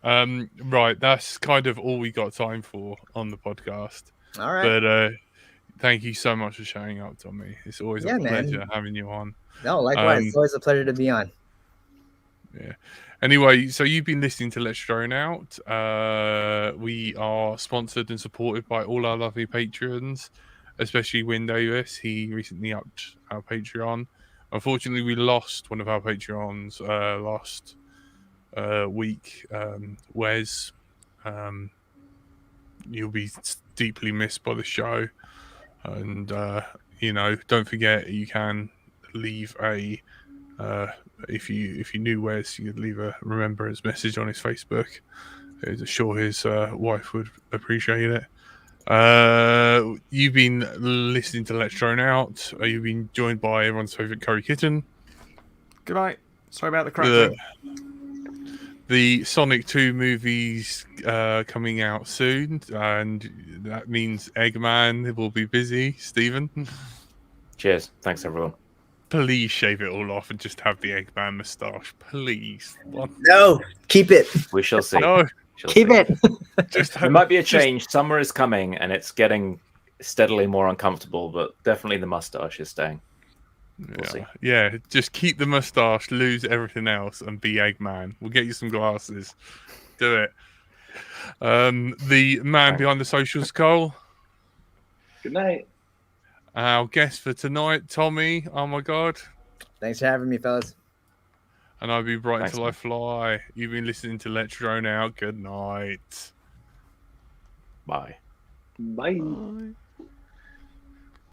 S2: Right, that's kind of all we got time for on the podcast.
S1: All right.
S2: But thank you so much for showing up, Tommy. It's always
S1: Yeah,
S2: a
S1: man.
S2: pleasure having you on.
S1: No, likewise. It's always a pleasure to be on.
S2: Yeah. Anyway, so you've been listening to Let's Drone Out. We are sponsored and supported by all our lovely patrons, especially Win Davis. He recently upped our Patreon. Unfortunately, we lost one of our Patreons last week. Wes, you'll be deeply missed by the show. And, don't forget, you can leave a... if you knew Wes, you could leave a remembrance message on his Facebook. I'm sure his wife would appreciate it. You've been listening to Let's Drone Out. You've been joined by everyone's favourite Curry Kitten.
S4: Good night. Sorry about the crackling.
S2: The Sonic 2 movie's coming out soon, and that means Eggman will be busy. Stephen?
S3: Cheers. Thanks, everyone.
S2: Please shave it all off and just have the Eggman moustache. Please.
S1: No, keep it.
S3: We shall see.
S2: No.
S1: Keep it.
S3: There might be a change. Summer is coming, and it's getting steadily more uncomfortable, but definitely the mustache is staying. We'll see.
S2: Yeah, just keep the mustache, lose everything else, and be Eggman. We'll get you some glasses. Do it. The man behind the social skull.
S5: Good night.
S2: Our guest for tonight, Tommy. Oh my God.
S1: Thanks for having me, fellas.
S2: And I'll be bright
S3: Thanks,
S2: until I fly. You've been listening to Let's Drone Out. Good night.
S3: Bye.
S5: Bye.
S4: Bye.